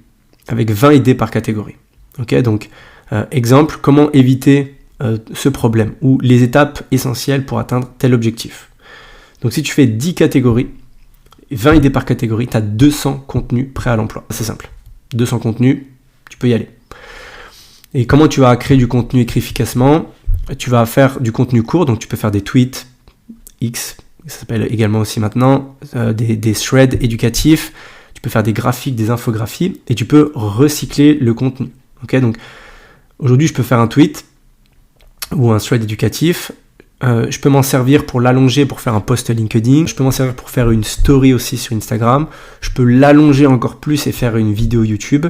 avec 20 idées par catégorie. Ok, donc, exemple, comment éviter ce problème ou les étapes essentielles pour atteindre tel objectif. Donc, si tu fais 10 catégories, 20 idées par catégorie, tu as 200 contenus prêts à l'emploi. C'est simple. 200 contenus, tu peux y aller. Et comment tu vas créer du contenu écrit efficacement? Tu vas faire du contenu court, donc tu peux faire des tweets, X, ça s'appelle également aussi maintenant, des threads éducatifs, tu peux faire des graphiques, des infographies, et tu peux recycler le contenu. Okay, donc aujourd'hui, je peux faire un tweet ou un thread éducatif, je peux m'en servir pour l'allonger, pour faire un post LinkedIn, je peux m'en servir pour faire une story aussi sur Instagram, je peux l'allonger encore plus et faire une vidéo YouTube.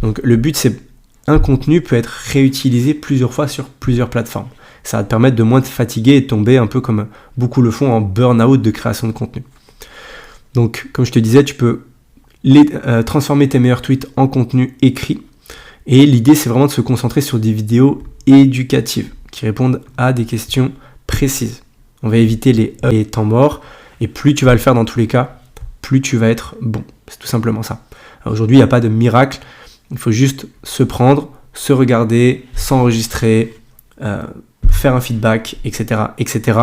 Donc le but, c'est un contenu peut être réutilisé plusieurs fois sur plusieurs plateformes. Ça va te permettre de moins te fatiguer et de tomber un peu comme beaucoup le font en burn-out de création de contenu. Donc, comme je te disais, tu peux transformer tes meilleurs tweets en contenu écrit. Et l'idée, c'est vraiment de se concentrer sur des vidéos éducatives qui répondent à des questions précises. On va éviter les temps morts. Et plus tu vas le faire dans tous les cas, plus tu vas être bon. C'est tout simplement ça. Alors, aujourd'hui, il n'y a pas de miracle. Il faut juste se prendre, se regarder, s'enregistrer, faire un feedback, etc., etc.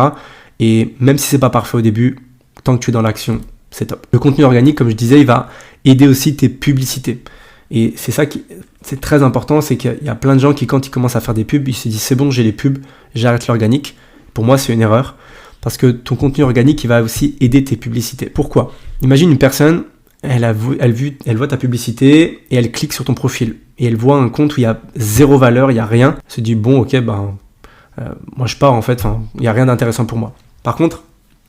Et même si c'est pas parfait au début, tant que tu es dans l'action, c'est top. Le contenu organique, comme je disais, il va aider aussi tes publicités. Et c'est ça qui c'est très important, c'est qu'il y a plein de gens qui, quand ils commencent à faire des pubs, ils se disent c'est bon, j'ai les pubs, j'arrête l'organique. Pour moi, c'est une erreur parce que ton contenu organique, il va aussi aider tes publicités. Pourquoi? Imagine une personne, elle voit ta publicité et elle clique sur ton profil. Et elle voit un compte où il y a zéro valeur, il n'y a rien. Elle se dit, bon, ok, moi je pars en fait, il n'y a rien d'intéressant pour moi. Par contre,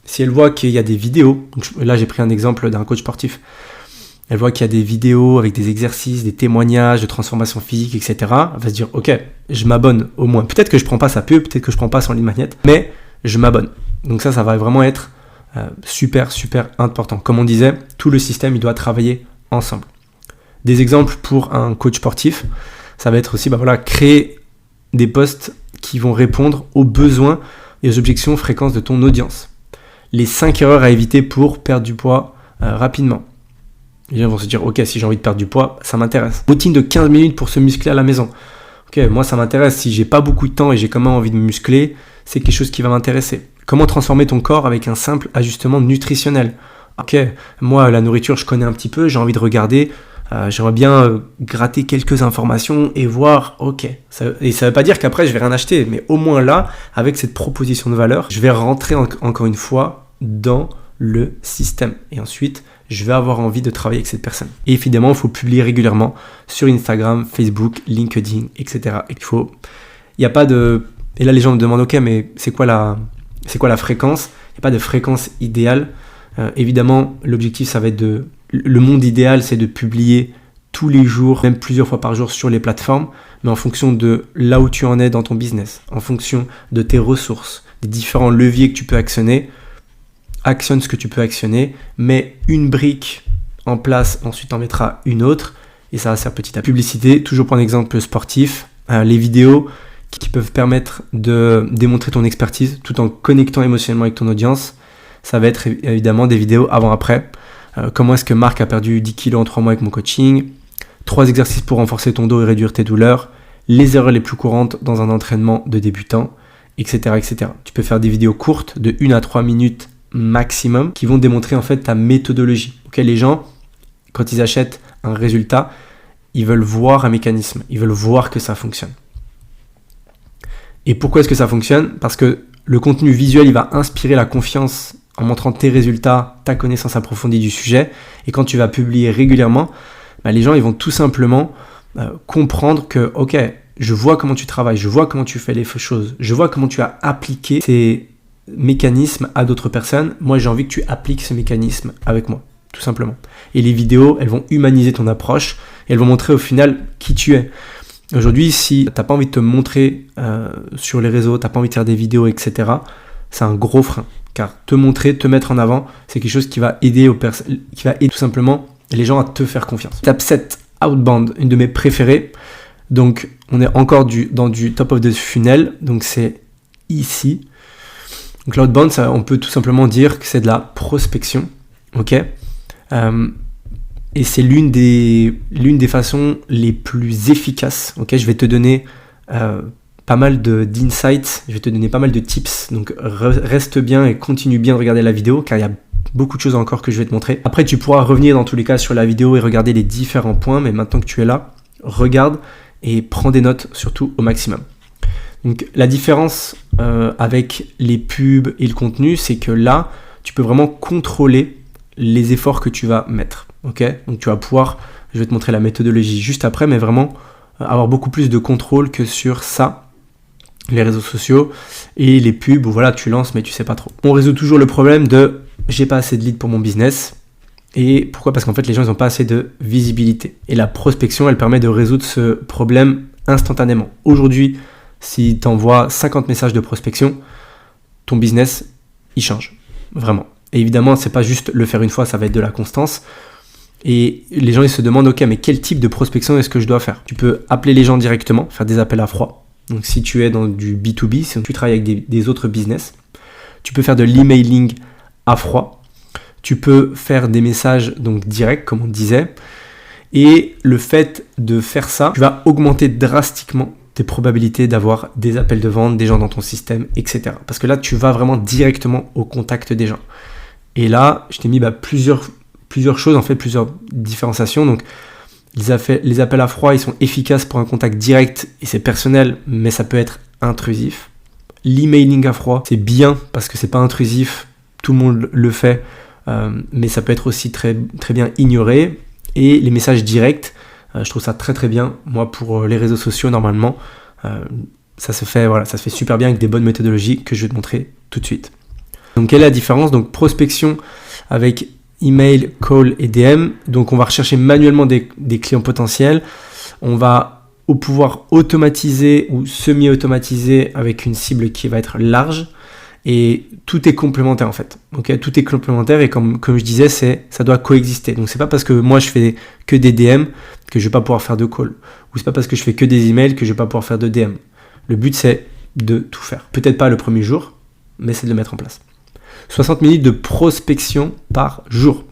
si elle voit qu'il y a des vidéos, donc là j'ai pris un exemple d'un coach sportif, elle voit qu'il y a des vidéos avec des exercices, des témoignages de transformation physique, etc. Elle va se dire, ok, je m'abonne au moins. Peut-être que je ne prends pas sa pub, peut-être que je ne prends pas son lead magnet, mais je m'abonne. Donc ça va vraiment être super, super important. Comme on disait, tout le système, il doit travailler ensemble. Des exemples pour un coach sportif, ça va être aussi créer des posts qui vont répondre aux besoins et aux objections fréquentes de ton audience. Les 5 erreurs à éviter pour perdre du poids rapidement. Les gens vont se dire, ok, si j'ai envie de perdre du poids, ça m'intéresse. Routine de 15 minutes pour se muscler à la maison. Ok, moi ça m'intéresse. Si j'ai pas beaucoup de temps et j'ai quand même envie de me muscler, c'est quelque chose qui va m'intéresser. Comment transformer ton corps avec un simple ajustement nutritionnel? Ok, moi la nourriture je connais un petit peu, j'ai envie de regarder, j'aimerais bien gratter quelques informations et voir, ok. Et ça veut pas dire qu'après je vais rien acheter, mais au moins là, avec cette proposition de valeur, je vais rentrer encore une fois dans le système. Et ensuite, je vais avoir envie de travailler avec cette personne. Et évidemment, il faut publier régulièrement sur Instagram, Facebook, LinkedIn, etc. Et il n'y a pas de... Et là, les gens me demandent, ok, mais c'est quoi la fréquence? Il n'y a pas de fréquence idéale. Évidemment, l'objectif, ça va être le monde idéal, c'est de publier tous les jours, même plusieurs fois par jour sur les plateformes, mais en fonction de là où tu en es dans ton business, en fonction de tes ressources, des différents leviers que tu peux actionner. Actionne ce que tu peux actionner, mets une brique en place, ensuite en mettras une autre, et ça va se faire petit à petit. Publicité, toujours pour un exemple sportif, les vidéos qui peuvent permettre de démontrer ton expertise tout en connectant émotionnellement avec ton audience. Ça va être évidemment des vidéos avant-après. Comment est-ce que Marc a perdu 10 kilos en 3 mois avec mon coaching, 3 exercices pour renforcer ton dos et réduire tes douleurs, les erreurs les plus courantes dans un entraînement de débutant, etc., etc. Tu peux faire des vidéos courtes de 1 à 3 minutes maximum qui vont démontrer en fait ta méthodologie. Okay, les gens, quand ils achètent un résultat, ils veulent voir un mécanisme, ils veulent voir que ça fonctionne. Et pourquoi est-ce que ça fonctionne? Parce que le contenu visuel, il va inspirer la confiance en montrant tes résultats, ta connaissance approfondie du sujet. Et quand tu vas publier régulièrement, les gens ils vont tout simplement comprendre que, ok, je vois comment tu travailles, je vois comment tu fais les choses, je vois comment tu as appliqué ces mécanisme à d'autres personnes. Moi j'ai envie que tu appliques ce mécanisme avec moi, tout simplement. Et les vidéos, elles vont humaniser ton approche et elles vont montrer au final qui tu es. Aujourd'hui, si t'as pas envie de te montrer sur les réseaux, t'as pas envie de faire des vidéos, etc., c'est un gros frein. Car te montrer, te mettre en avant, c'est quelque chose qui va aider qui va aider tout simplement les gens à te faire confiance. Étape 7, outbound, une de mes préférées. Donc, on est encore dans du top of the funnel, donc c'est ici. Donc, l'outbound, on peut tout simplement dire que c'est de la prospection, ok. Et c'est l'une des façons les plus efficaces, ok. Je vais te donner pas mal d'insights, je vais te donner pas mal de tips, donc reste bien et continue bien de regarder la vidéo, car il y a beaucoup de choses encore que je vais te montrer. Après, tu pourras revenir dans tous les cas sur la vidéo et regarder les différents points, mais maintenant que tu es là, regarde et prends des notes, surtout au maximum. Donc la différence avec les pubs et le contenu, c'est que là, tu peux vraiment contrôler les efforts que tu vas mettre. Okay, donc tu vas pouvoir, je vais te montrer la méthodologie juste après, mais vraiment avoir beaucoup plus de contrôle que sur ça, les réseaux sociaux et les pubs où voilà, tu lances mais tu sais pas trop. On résout toujours le problème de j'ai pas assez de leads pour mon business. Et pourquoi? Parce qu'en fait, les gens, ils n'ont pas assez de visibilité. Et la prospection, elle permet de résoudre ce problème instantanément. Aujourd'hui, si tu envoies 50 messages de prospection, ton business, il change. Vraiment. Et évidemment, c'est pas juste le faire une fois, ça va être de la constance. Et les gens, ils se demandent, ok, mais quel type de prospection est-ce que je dois faire? Tu peux appeler les gens directement, faire des appels à froid. Donc, si tu es dans du B2B, si tu travailles avec des autres business, tu peux faire de l'emailing à froid. Tu peux faire des messages donc directs, comme on disait. Et le fait de faire ça, tu vas augmenter drastiquement tes probabilités d'avoir des appels de vente, des gens dans ton système, etc. Parce que là, tu vas vraiment directement au contact des gens. Et là, je t'ai mis plusieurs choses, en fait, plusieurs différenciations. Donc, les appels à froid, ils sont efficaces pour un contact direct et c'est personnel, mais ça peut être intrusif. L'emailing à froid, c'est bien parce que c'est pas intrusif, tout le monde le fait. Mais ça peut être aussi très, très bien ignoré. Et les messages directs, je trouve ça très très bien. Moi, pour les réseaux sociaux, normalement, ça se fait super bien avec des bonnes méthodologies que je vais te montrer tout de suite. Donc, quelle est la différence? Donc, prospection avec email, call et DM. Donc, on va rechercher manuellement des clients potentiels. On va pouvoir automatiser ou semi-automatiser avec une cible qui va être large. Et tout est complémentaire en fait. Okay, tout est complémentaire et comme je disais, ça doit coexister. Donc c'est pas parce que moi je fais que des DM que je vais pas pouvoir faire de call. Ou c'est pas parce que je fais que des emails que je vais pas pouvoir faire de DM. Le but c'est de tout faire. Peut-être pas le premier jour, mais c'est de le mettre en place. 60 minutes de prospection par jour.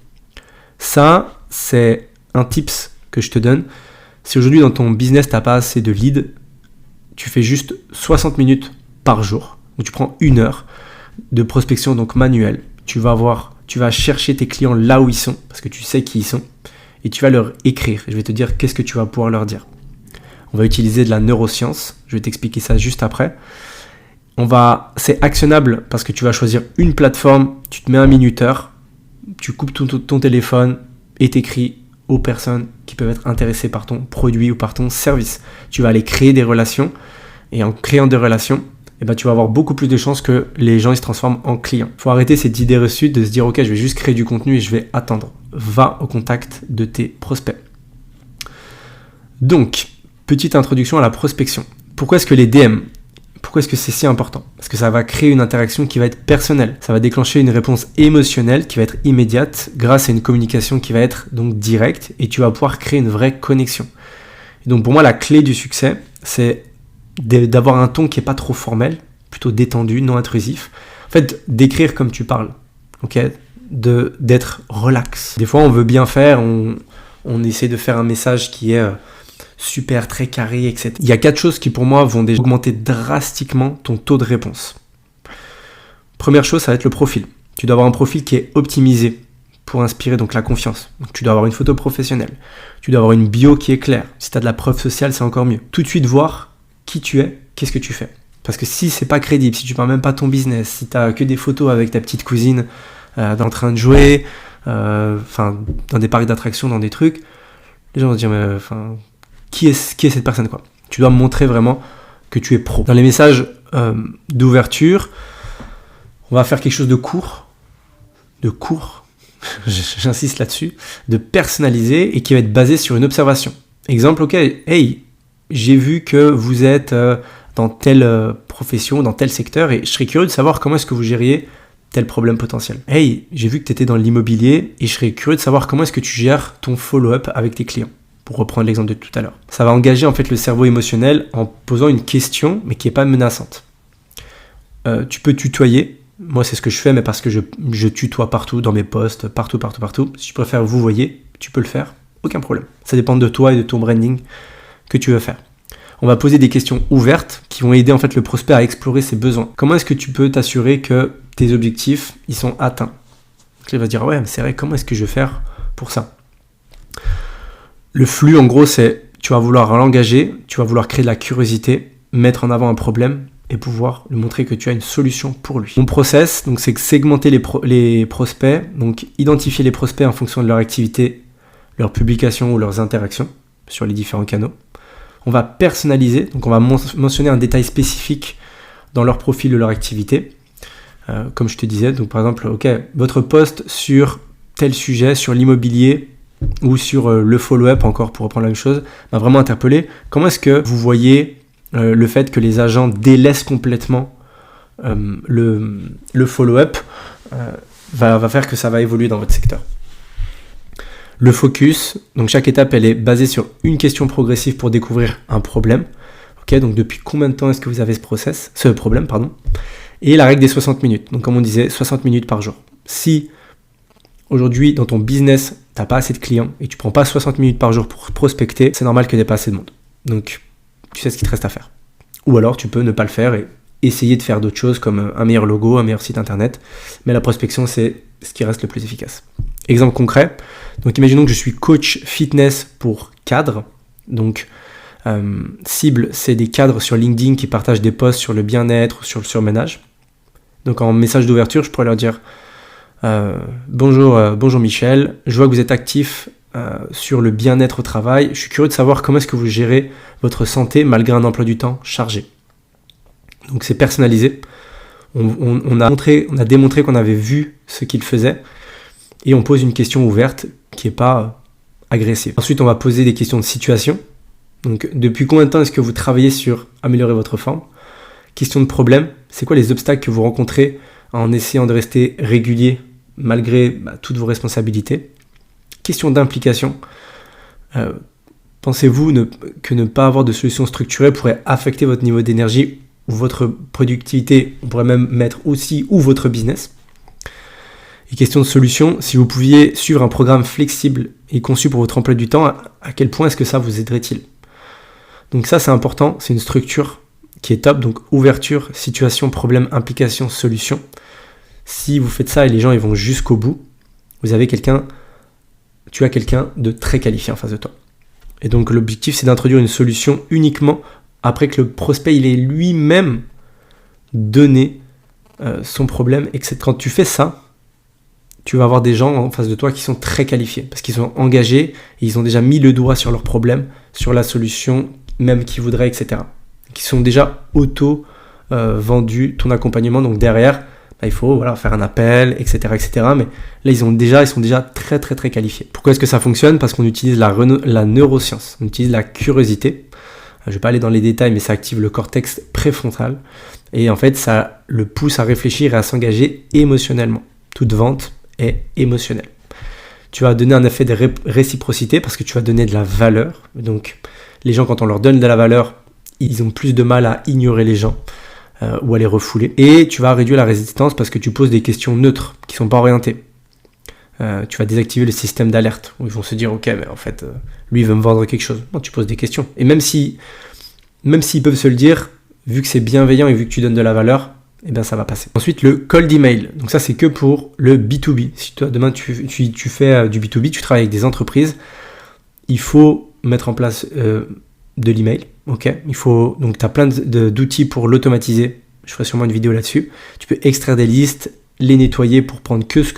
Ça, c'est un tips que je te donne. Si aujourd'hui dans ton business t'as pas assez de leads, tu fais juste 60 minutes par jour. Donc tu prends 1 heure de prospection donc manuelle. Tu vas chercher tes clients là où ils sont, parce que tu sais qui ils sont, et tu vas leur écrire. Je vais te dire qu'est-ce que tu vas pouvoir leur dire. On va utiliser de la neuroscience, je vais t'expliquer ça juste après. C'est actionnable parce que tu vas choisir une plateforme, tu te mets un minuteur, tu coupes ton téléphone et t'écris aux personnes qui peuvent être intéressées par ton produit ou par ton service. Tu vas aller créer des relations, et en créant des relations, tu vas avoir beaucoup plus de chances que les gens ils se transforment en clients. Il faut arrêter cette idée reçue de se dire ok, je vais juste créer du contenu et je vais attendre. Va au contact de tes prospects. Donc, petite introduction à la prospection. Pourquoi est-ce que les DM, pourquoi est-ce que c'est si important? Parce que ça va créer une interaction qui va être personnelle. Ça va déclencher une réponse émotionnelle qui va être immédiate grâce à une communication qui va être donc directe et tu vas pouvoir créer une vraie connexion. Et donc pour moi, la clé du succès, c'est d'avoir un ton qui n'est pas trop formel, plutôt détendu, non intrusif. En fait, d'écrire comme tu parles, ok, d'être relax. Des fois, on veut bien faire, on essaie de faire un message qui est super, très carré, etc. Il y a 4 choses qui, pour moi, vont déjà augmenter drastiquement ton taux de réponse. Première chose, ça va être le profil. Tu dois avoir un profil qui est optimisé pour inspirer donc la confiance. Donc, tu dois avoir une photo professionnelle. Tu dois avoir une bio qui est claire. Si tu as de la preuve sociale, c'est encore mieux. Tout de suite voir qui tu es, qu'est-ce que tu fais. Parce que si c'est pas crédible, si tu parles même pas ton business, si tu as que des photos avec ta petite cousine en train de jouer, dans des parcs d'attractions, dans des trucs, les gens vont se dire, mais qui est cette personne quoi? Tu dois montrer vraiment que tu es pro. Dans les messages d'ouverture, on va faire quelque chose de court, j'insiste là-dessus, de personnalisé et qui va être basé sur une observation. Exemple, ok, hey, j'ai vu que vous êtes dans telle profession, dans tel secteur, et je serais curieux de savoir comment est-ce que vous gériez tel problème potentiel. Hey, j'ai vu que tu étais dans l'immobilier, et je serais curieux de savoir comment est-ce que tu gères ton follow-up avec tes clients. pour reprendre l'exemple de tout à l'heure. Ça va engager en fait le cerveau émotionnel en posant une question, mais qui n'est pas menaçante. Tu peux tutoyer. Moi, c'est ce que je fais, mais parce que je tutoie partout, dans mes posts, partout. Si tu préfères vous voyez, tu peux le faire, aucun problème. Ça dépend de toi et de ton branding que tu veux faire. On va poser des questions ouvertes qui vont aider en fait le prospect à explorer ses besoins. Comment est-ce que tu peux t'assurer que tes objectifs, ils sont atteints? Donc, il va se dire, ouais, mais c'est vrai, comment est-ce que je vais faire pour ça? Le flux, en gros, c'est tu vas vouloir l'engager, tu vas vouloir créer de la curiosité, mettre en avant un problème et pouvoir lui montrer que tu as une solution pour lui. Mon process, donc, c'est segmenter les prospects, donc identifier les prospects en fonction de leur activité, leurs publications ou leurs interactions sur les différents canaux. On va personnaliser, donc on va mentionner un détail spécifique dans leur profil ou leur activité. Comme je te disais, donc par exemple, ok, votre post sur tel sujet, sur l'immobilier ou sur le follow-up, encore pour reprendre la même chose, m'a vraiment interpellé. Comment est-ce que vous voyez le fait que les agents délaissent complètement le follow-up va faire que ça va évoluer dans votre secteur. Le focus, donc chaque étape elle est basée sur une question progressive pour découvrir un problème. Ok, donc depuis combien de temps est-ce que vous avez ce problème, et la règle des 60 minutes. Donc comme on disait, 60 minutes par jour. Si aujourd'hui dans ton business, tu n'as pas assez de clients et tu ne prends pas 60 minutes par jour pour prospecter, c'est normal qu'il n'y ait pas assez de monde. Donc tu sais ce qu'il te reste à faire. Ou alors tu peux ne pas le faire et essayer de faire d'autres choses comme un meilleur logo, un meilleur site internet. Mais la prospection, c'est ce qui reste le plus efficace. Exemple concret, donc imaginons que je suis coach fitness pour cadres. Donc cible, c'est des cadres sur LinkedIn qui partagent des posts sur le bien-être ou sur le surménage. Donc en message d'ouverture, je pourrais leur dire bonjour Michel, je vois que vous êtes actif sur le bien-être au travail. Je suis curieux de savoir comment est-ce que vous gérez votre santé malgré un emploi du temps chargé. Donc c'est personnalisé. On a démontré qu'on avait vu ce qu'il faisait et on pose une question ouverte qui n'est pas agressive. Ensuite, on va poser des questions de situation. Donc, depuis combien de temps est-ce que vous travaillez sur améliorer votre forme? Question de problème. C'est quoi les obstacles que vous rencontrez en essayant de rester régulier malgré toutes vos responsabilités? Question d'implication. Pensez-vous que ne pas avoir de solution structurée pourrait affecter votre niveau d'énergie ou votre productivité? On pourrait même mettre aussi ou votre business. Et question de solution, si vous pouviez suivre un programme flexible et conçu pour votre emploi du temps, à quel point est-ce que ça vous aiderait-il? Donc ça, c'est important, c'est une structure qui est top. Donc ouverture, situation, problème, implication, solution. Si vous faites ça et les gens ils vont jusqu'au bout, tu as quelqu'un de très qualifié en face de toi. Et donc l'objectif, c'est d'introduire une solution uniquement après que le prospect il ait lui-même donné son problème. Et que quand tu fais ça, tu vas avoir des gens en face de toi qui sont très qualifiés parce qu'ils sont engagés et ils ont déjà mis le doigt sur leur problème, sur la solution même qu'ils voudraient, etc. Qui sont déjà vendus ton accompagnement. Donc derrière, il faut faire un appel, etc., etc. Mais là, ils sont déjà très, très, très qualifiés. Pourquoi est-ce que ça fonctionne? Parce qu'on utilise la neuroscience, on utilise la curiosité. Je ne vais pas aller dans les détails, mais ça active le cortex préfrontal. Et en fait, ça le pousse à réfléchir et à s'engager émotionnellement. Toute vente est émotionnelle. Tu vas donner un effet de réciprocité parce que tu vas donner de la valeur. Donc, les gens, quand on leur donne de la valeur, ils ont plus de mal à ignorer les gens ou à les refouler. Et tu vas réduire la résistance parce que tu poses des questions neutres qui ne sont pas orientées. Tu vas désactiver le système d'alerte où ils vont se dire ok, mais en fait, lui, il veut me vendre quelque chose. Non, tu poses des questions. Et même s'ils peuvent se le dire, vu que c'est bienveillant et vu que tu donnes de la valeur, eh bien ça va passer. Ensuite, le cold email. Donc ça, c'est que pour le B2B. Si toi, demain, tu fais du B2B, tu travailles avec des entreprises, il faut mettre en place de l'email. Okay, donc tu as plein d'outils pour l'automatiser. Je ferai sûrement une vidéo là-dessus. Tu peux extraire des listes, les nettoyer pour prendre que ce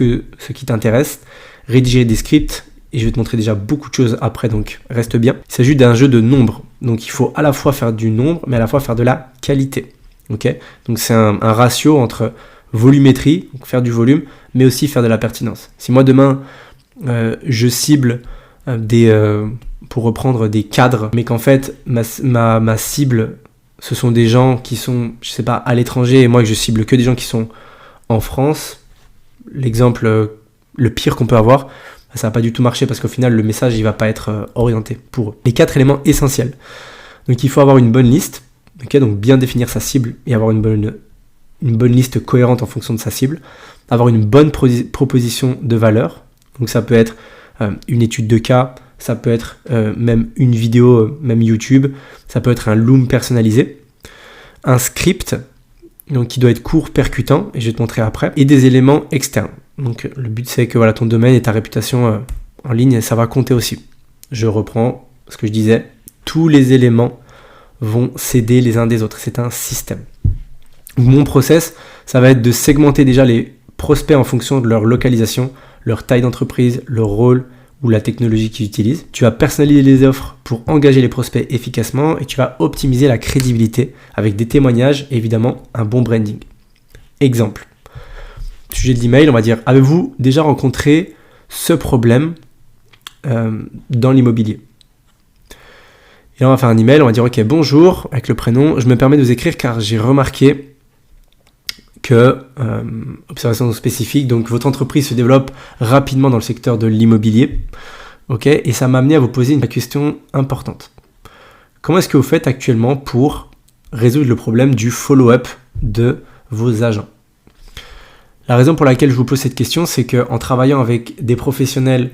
qui t'intéresse, rédiger des scripts, et je vais te montrer déjà beaucoup de choses après, donc reste bien. Il s'agit d'un jeu de nombres. Donc il faut à la fois faire du nombre, mais à la fois faire de la qualité. Okay, donc c'est un ratio entre volumétrie, donc faire du volume, mais aussi faire de la pertinence. Si moi demain je cible pour reprendre des cadres, mais qu'en fait ma cible ce sont des gens qui sont, je sais pas, à l'étranger, et moi que je cible que des gens qui sont en France, l'exemple le pire qu'on peut avoir, ça va pas du tout marcher parce qu'au final, le message, il va pas être orienté pour eux. Les 4 éléments essentiels. Donc, il faut avoir une bonne liste, okay, donc bien définir sa cible et avoir une bonne liste cohérente en fonction de sa cible. Avoir une bonne proposition de valeur. Donc, ça peut être une étude de cas, ça peut être même une vidéo, même YouTube, ça peut être un loom personnalisé, un script, donc qui doit être court, percutant, et je vais te montrer après, et des éléments externes. Donc le but c'est que voilà, ton domaine et ta réputation en ligne, ça va compter aussi. Je reprends ce que je disais, tous les éléments vont s'aider les uns des autres, c'est un système. Mon process, ça va être de segmenter déjà les prospects en fonction de leur localisation, leur taille d'entreprise, leur rôle ou la technologie qu'ils utilisent. Tu vas personnaliser les offres pour engager les prospects efficacement et tu vas optimiser la crédibilité avec des témoignages et évidemment un bon branding. Exemple. Sujet de l'email, on va dire, avez-vous déjà rencontré ce problème dans l'immobilier? Et là, on va faire un email, on va dire, ok, bonjour, avec le prénom, je me permets de vous écrire car j'ai remarqué que, observation spécifique, donc votre entreprise se développe rapidement dans le secteur de l'immobilier, ok, et ça m'a amené à vous poser une question importante. Comment est-ce que vous faites actuellement pour résoudre le problème du follow-up de vos agents? La raison pour laquelle je vous pose cette question, c'est qu'en travaillant avec des professionnels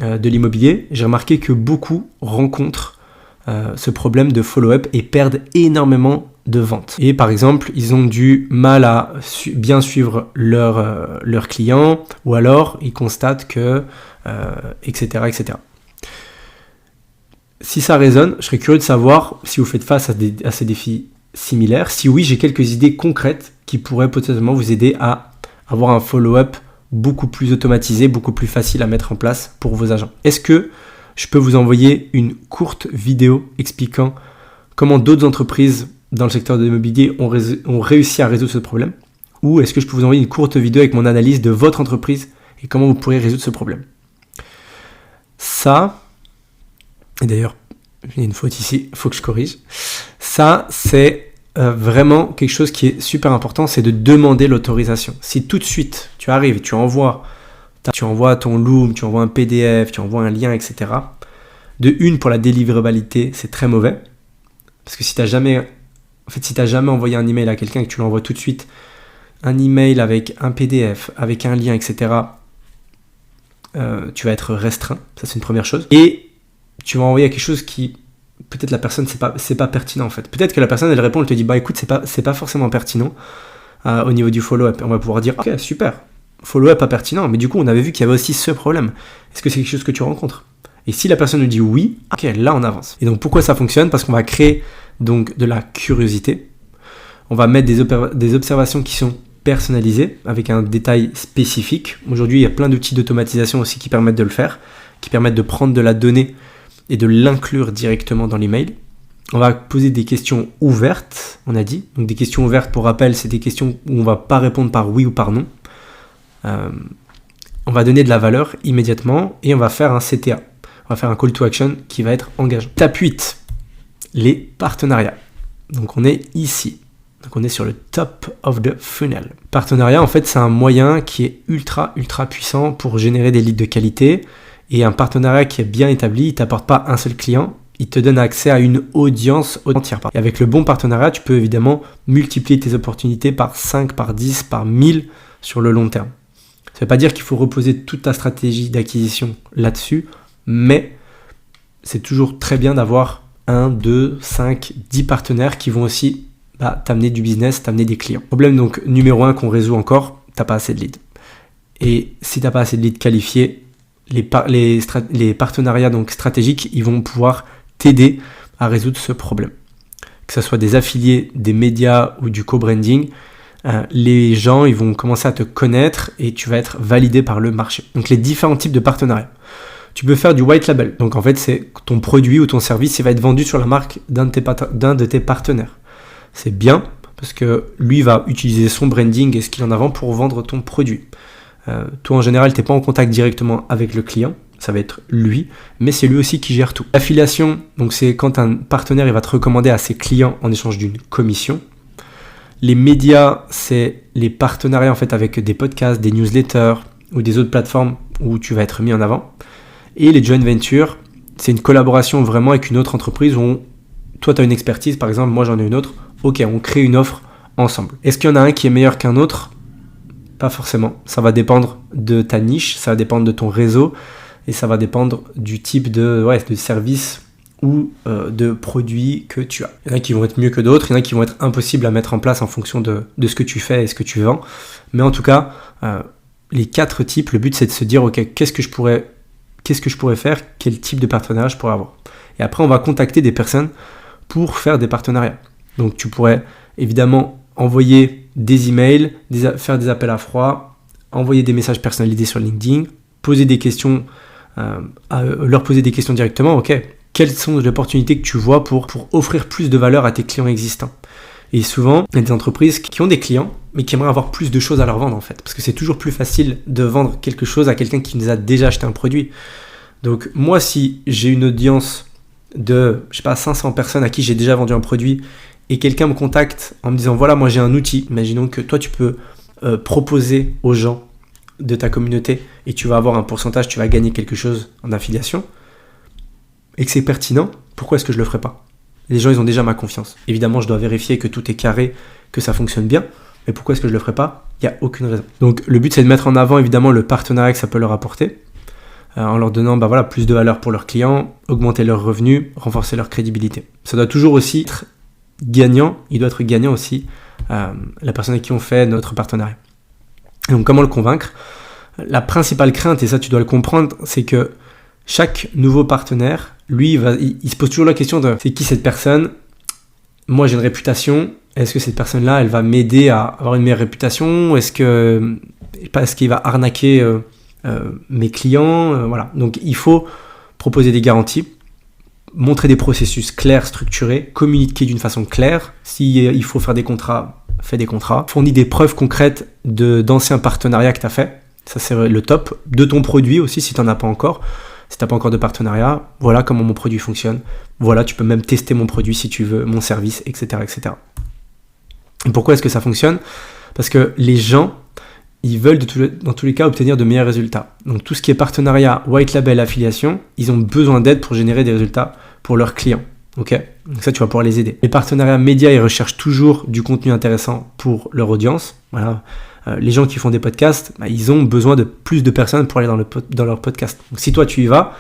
de l'immobilier, j'ai remarqué que beaucoup rencontrent ce problème de follow-up et perdent énormément de ventes. Et par exemple, ils ont du mal à bien suivre leurs clients, ou alors ils constatent que, etc., etc. Si ça résonne, je serais curieux de savoir si vous faites face à ces défis similaires. Si oui, j'ai quelques idées concrètes qui pourraient potentiellement vous aider à avoir un follow-up beaucoup plus automatisé, beaucoup plus facile à mettre en place pour vos agents. Est-ce que je peux vous envoyer une courte vidéo expliquant comment d'autres entreprises dans le secteur de l'immobilier ont réussi à résoudre ce problème? Ou est-ce que je peux vous envoyer une courte vidéo avec mon analyse de votre entreprise et comment vous pourrez résoudre ce problème? Ça, et d'ailleurs, il y a une faute ici, il faut que je corrige. Ça, c'est vraiment quelque chose qui est super important, c'est de demander l'autorisation. Si tout de suite, tu arrives et tu envoies ton Loom, tu envoies un PDF, tu envoies un lien, etc. De une, pour la délivrabilité, c'est très mauvais. Parce que si tu n'as jamais envoyé un email à quelqu'un et que tu l'envoies tout de suite, un email avec un PDF, avec un lien, etc., tu vas être restreint. Ça, c'est une première chose. Et tu vas envoyer quelque chose qui, peut-être la personne, c'est pas pertinent en fait. Peut-être que la personne, elle répond, elle te dit, bah écoute, c'est pas forcément pertinent au niveau du follow-up. On va pouvoir dire, ok, super, follow-up pas pertinent, mais du coup, on avait vu qu'il y avait aussi ce problème. Est-ce que c'est quelque chose que tu rencontres? Et si la personne nous dit oui, ok, là on avance. Et donc pourquoi ça fonctionne? Parce qu'on va créer donc de la curiosité. On va mettre des observations qui sont personnalisées avec un détail spécifique. Aujourd'hui, il y a plein d'outils d'automatisation aussi qui permettent de le faire, qui permettent de prendre de la donnée et de l'inclure directement dans l'email. On va poser des questions ouvertes, on a dit. Donc des questions ouvertes, pour rappel, c'est des questions où on ne va pas répondre par oui ou par non. On va donner de la valeur immédiatement et on va faire un CTA. On va faire un call to action qui va être engageant. Étape 8, les partenariats. Donc on est ici. Donc on est sur le top of the funnel. Partenariat, en fait, c'est un moyen qui est ultra puissant pour générer des leads de qualité. Et un partenariat qui est bien établi, il ne t'apporte pas un seul client, il te donne accès à une audience entière. Et avec le bon partenariat, tu peux évidemment multiplier tes opportunités par 5, par 10, par 1000 sur le long terme. Ça ne veut pas dire qu'il faut reposer toute ta stratégie d'acquisition là-dessus, mais c'est toujours très bien d'avoir 1, 2, 5, 10 partenaires qui vont aussi t'amener du business, t'amener des clients. Problème donc numéro 1 qu'on résout encore, t'as pas assez de leads. Et si t'as pas assez de leads qualifiés, les partenariats donc stratégiques, ils vont pouvoir t'aider à résoudre ce problème. Que ce soit des affiliés, des médias ou du co-branding, les gens ils vont commencer à te connaître et tu vas être validé par le marché. Donc les différents types de partenariats. Tu peux faire du white label. Donc en fait, c'est ton produit ou ton service, il va être vendu sur la marque d'un de tes partenaires. C'est bien parce que lui va utiliser son branding et ce qu'il en a avant pour vendre ton produit. Toi, en général, tu n'es pas en contact directement avec le client, ça va être lui, mais c'est lui aussi qui gère tout. L'affiliation, donc c'est quand un partenaire il va te recommander à ses clients en échange d'une commission. Les médias, c'est les partenariats en fait avec des podcasts, des newsletters ou des autres plateformes où tu vas être mis en avant. Et les joint ventures, c'est une collaboration vraiment avec une autre entreprise où toi, tu as une expertise, par exemple, moi j'en ai une autre. Ok, on crée une offre ensemble. Est-ce qu'il y en a un qui est meilleur qu'un autre ? Pas forcément. Ça va dépendre de ta niche, ça va dépendre de ton réseau et ça va dépendre du type de service ou de produits que tu as. Il y en a qui vont être mieux que d'autres, il y en a qui vont être impossibles à mettre en place en fonction de ce que tu fais et ce que tu vends. Mais en tout cas, les 4 types, le but c'est de se dire, ok, qu'est-ce que je pourrais faire, quel type de partenariat je pourrais avoir. Et après, on va contacter des personnes pour faire des partenariats. Donc tu pourrais évidemment envoyer des emails, faire des appels à froid, envoyer des messages personnalisés sur LinkedIn, poser des questions, leur poser des questions directement. Ok, quelles sont les opportunités que tu vois pour offrir plus de valeur à tes clients existants? Et souvent, il y a des entreprises qui ont des clients, mais qui aimeraient avoir plus de choses à leur vendre en fait. Parce que c'est toujours plus facile de vendre quelque chose à quelqu'un qui nous a déjà acheté un produit. Donc moi, si j'ai une audience de, 500 personnes à qui j'ai déjà vendu un produit, et quelqu'un me contacte en me disant, voilà, moi j'ai un outil, imaginons que toi tu peux proposer aux gens de ta communauté, et tu vas avoir un pourcentage, tu vas gagner quelque chose en affiliation, et que c'est pertinent, pourquoi est-ce que je le ferais pas? Les gens, ils ont déjà ma confiance. Évidemment, je dois vérifier que tout est carré, que ça fonctionne bien, mais pourquoi est-ce que je le ferais pas? Il n'y a aucune raison. Donc le but, c'est de mettre en avant évidemment le partenariat que ça peut leur apporter, en leur donnant plus de valeur pour leurs clients, augmenter leurs revenus, renforcer leur crédibilité. Ça doit toujours aussi être gagnant, il doit être gagnant aussi la personne avec qui on fait notre partenariat. Et donc comment le convaincre? La principale crainte, et ça tu dois le comprendre, c'est que chaque nouveau partenaire, lui, il se pose toujours la question de c'est qui cette personne? Moi j'ai une réputation, est-ce que cette personne-là, elle va m'aider à avoir une meilleure réputation? Est-ce qu'il va arnaquer mes clients? Voilà. Donc il faut proposer des garanties, montrer des processus clairs, structurés, communiquer d'une façon claire. S'il faut faire des contrats, fais des contrats. Fournis des preuves concrètes d'anciens partenariats que tu as fait. Ça, c'est le top. De ton produit aussi, si tu n'en as pas encore. Si tu n'as pas encore de partenariat, voilà comment mon produit fonctionne. Voilà, tu peux même tester mon produit si tu veux, mon service, etc. etc. Et pourquoi est-ce que ça fonctionne? Parce que les gens, ils veulent dans tous les cas obtenir de meilleurs résultats. Donc tout ce qui est partenariat, white label, affiliation, ils ont besoin d'aide pour générer des résultats pour leurs clients. Ok, donc ça, tu vas pouvoir les aider. Les partenariats médias, ils recherchent toujours du contenu intéressant pour leur audience. Voilà. Les gens qui font des podcasts, ils ont besoin de plus de personnes pour aller dans leur podcast. Donc si toi, tu y vas,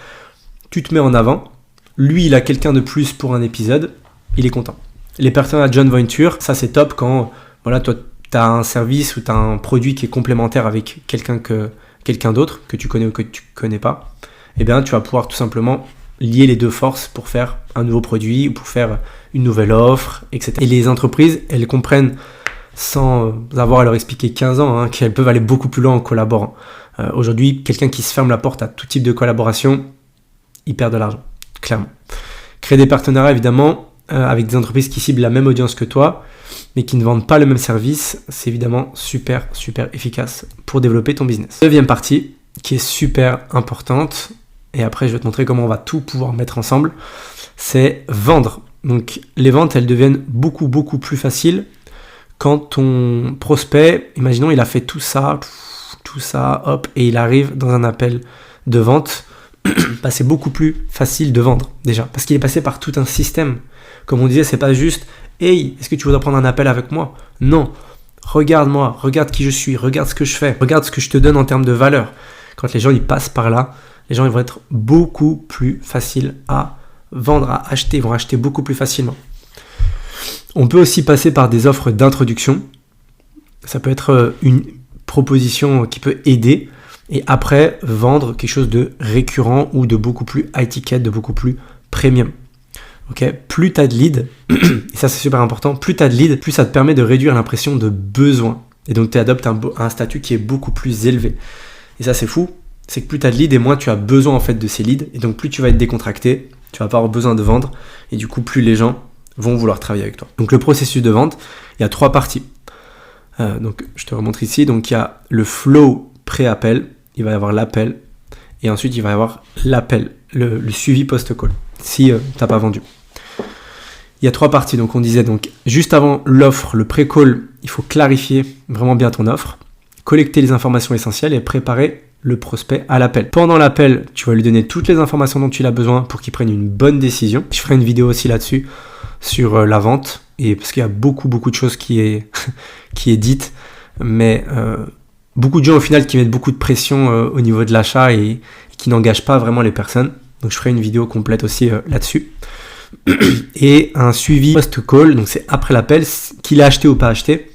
tu te mets en avant. Lui, il a quelqu'un de plus pour un épisode. Il est content. Les partenariats joint venture, ça, c'est top quand toi, tu as un service ou tu as un produit qui est complémentaire avec quelqu'un d'autre que tu connais ou que tu connais pas. Eh bien, tu vas pouvoir tout simplement lier les deux forces pour faire un nouveau produit ou pour faire une nouvelle offre, etc. Et les entreprises, elles comprennent sans avoir à leur expliquer 15 ans qu'elles peuvent aller beaucoup plus loin en collaborant. Aujourd'hui, quelqu'un qui se ferme la porte à tout type de collaboration, il perd de l'argent, clairement. Créer des partenariats, évidemment, avec des entreprises qui ciblent la même audience que toi, mais qui ne vendent pas le même service, c'est évidemment super, super efficace pour développer ton business. Deuxième partie, qui est super importante, et après je vais te montrer comment on va tout pouvoir mettre ensemble, c'est vendre. Donc les ventes, elles deviennent beaucoup, beaucoup plus faciles quand ton prospect, imaginons, il a fait tout ça, hop, et il arrive dans un appel de vente, c'est beaucoup plus facile de vendre déjà, parce qu'il est passé par tout un système. Comme on disait, c'est pas juste « Hey, est-ce que tu voudrais prendre un appel avec moi ?» Non, regarde-moi, regarde qui je suis, regarde ce que je fais, regarde ce que je te donne en termes de valeur. Quand les gens ils passent par là, les gens ils vont être beaucoup plus faciles à vendre, à acheter, ils vont acheter beaucoup plus facilement. On peut aussi passer par des offres d'introduction. Ça peut être une proposition qui peut aider et après vendre quelque chose de récurrent ou de beaucoup plus high ticket, de beaucoup plus premium. Okay. Plus tu as de leads, et ça c'est super important, plus tu as de leads, plus ça te permet de réduire l'impression de besoin. Et donc tu adoptes un statut qui est beaucoup plus élevé. Et ça c'est fou, c'est que plus tu as de leads et moins tu as besoin en fait de ces leads. Et donc plus tu vas être décontracté, tu vas pas avoir besoin de vendre. Et du coup plus les gens vont vouloir travailler avec toi. Donc le processus de vente, il y a 3 parties. Donc je te remontre ici. Donc il y a le flow pré-appel, il va y avoir l'appel, et ensuite il va y avoir l'appel, le suivi post-call, si tu n'as pas vendu. Il y a 3 parties, donc on disait donc juste avant l'offre, le pré-call, il faut clarifier vraiment bien ton offre, collecter les informations essentielles et préparer le prospect à l'appel. Pendant l'appel, tu vas lui donner toutes les informations dont il a besoin pour qu'il prenne une bonne décision. Je ferai une vidéo aussi là-dessus, sur la vente, et parce qu'il y a beaucoup de choses qui est, qui est dite, mais beaucoup de gens au final qui mettent beaucoup de pression au niveau de l'achat et qui n'engagent pas vraiment les personnes. Donc je ferai une vidéo complète aussi là-dessus. Et un suivi post-call, donc c'est après l'appel, qu'il a acheté ou pas acheté.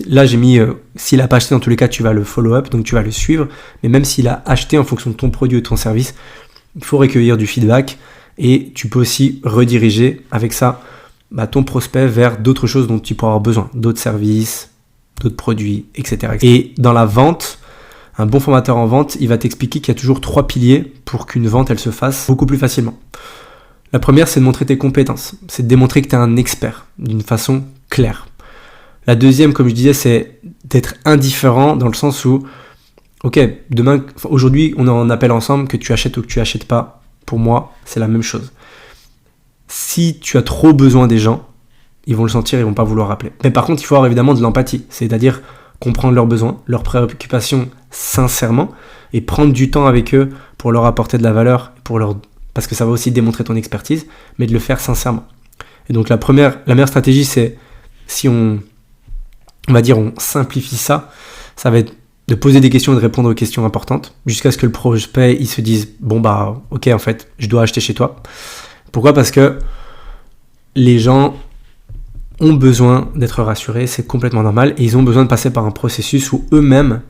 Là j'ai mis, s'il n'a pas acheté, dans tous les cas tu vas le follow-up, donc tu vas le suivre. Mais même s'il a acheté en fonction de ton produit ou de ton service, il faut recueillir du feedback. Et tu peux aussi rediriger avec ça ton prospect vers d'autres choses dont tu pourras avoir besoin, d'autres services, d'autres produits, etc. Et dans la vente, un bon formateur en vente, il va t'expliquer qu'il y a toujours 3 piliers pour qu'une vente elle se fasse beaucoup plus facilement. La première, c'est de montrer tes compétences, c'est de démontrer que tu es un expert d'une façon claire. La deuxième, comme je disais, c'est d'être indifférent dans le sens où, ok, aujourd'hui, on est en appel ensemble, que tu achètes ou que tu achètes pas, pour moi, c'est la même chose. Si tu as trop besoin des gens, ils vont le sentir, ils vont pas vouloir appeler. Mais par contre, il faut avoir évidemment de l'empathie, c'est-à-dire comprendre leurs besoins, leurs préoccupations sincèrement et prendre du temps avec eux pour leur apporter de la valeur, parce que ça va aussi démontrer ton expertise, mais de le faire sincèrement. Et donc la meilleure stratégie, c'est si on simplifie ça, ça va être de poser des questions et de répondre aux questions importantes jusqu'à ce que le prospect il se dise ok, en fait je dois acheter chez toi. Pourquoi ? Parce que les gens ont besoin d'être rassurés, c'est complètement normal, et ils ont besoin de passer par un processus où eux-mêmes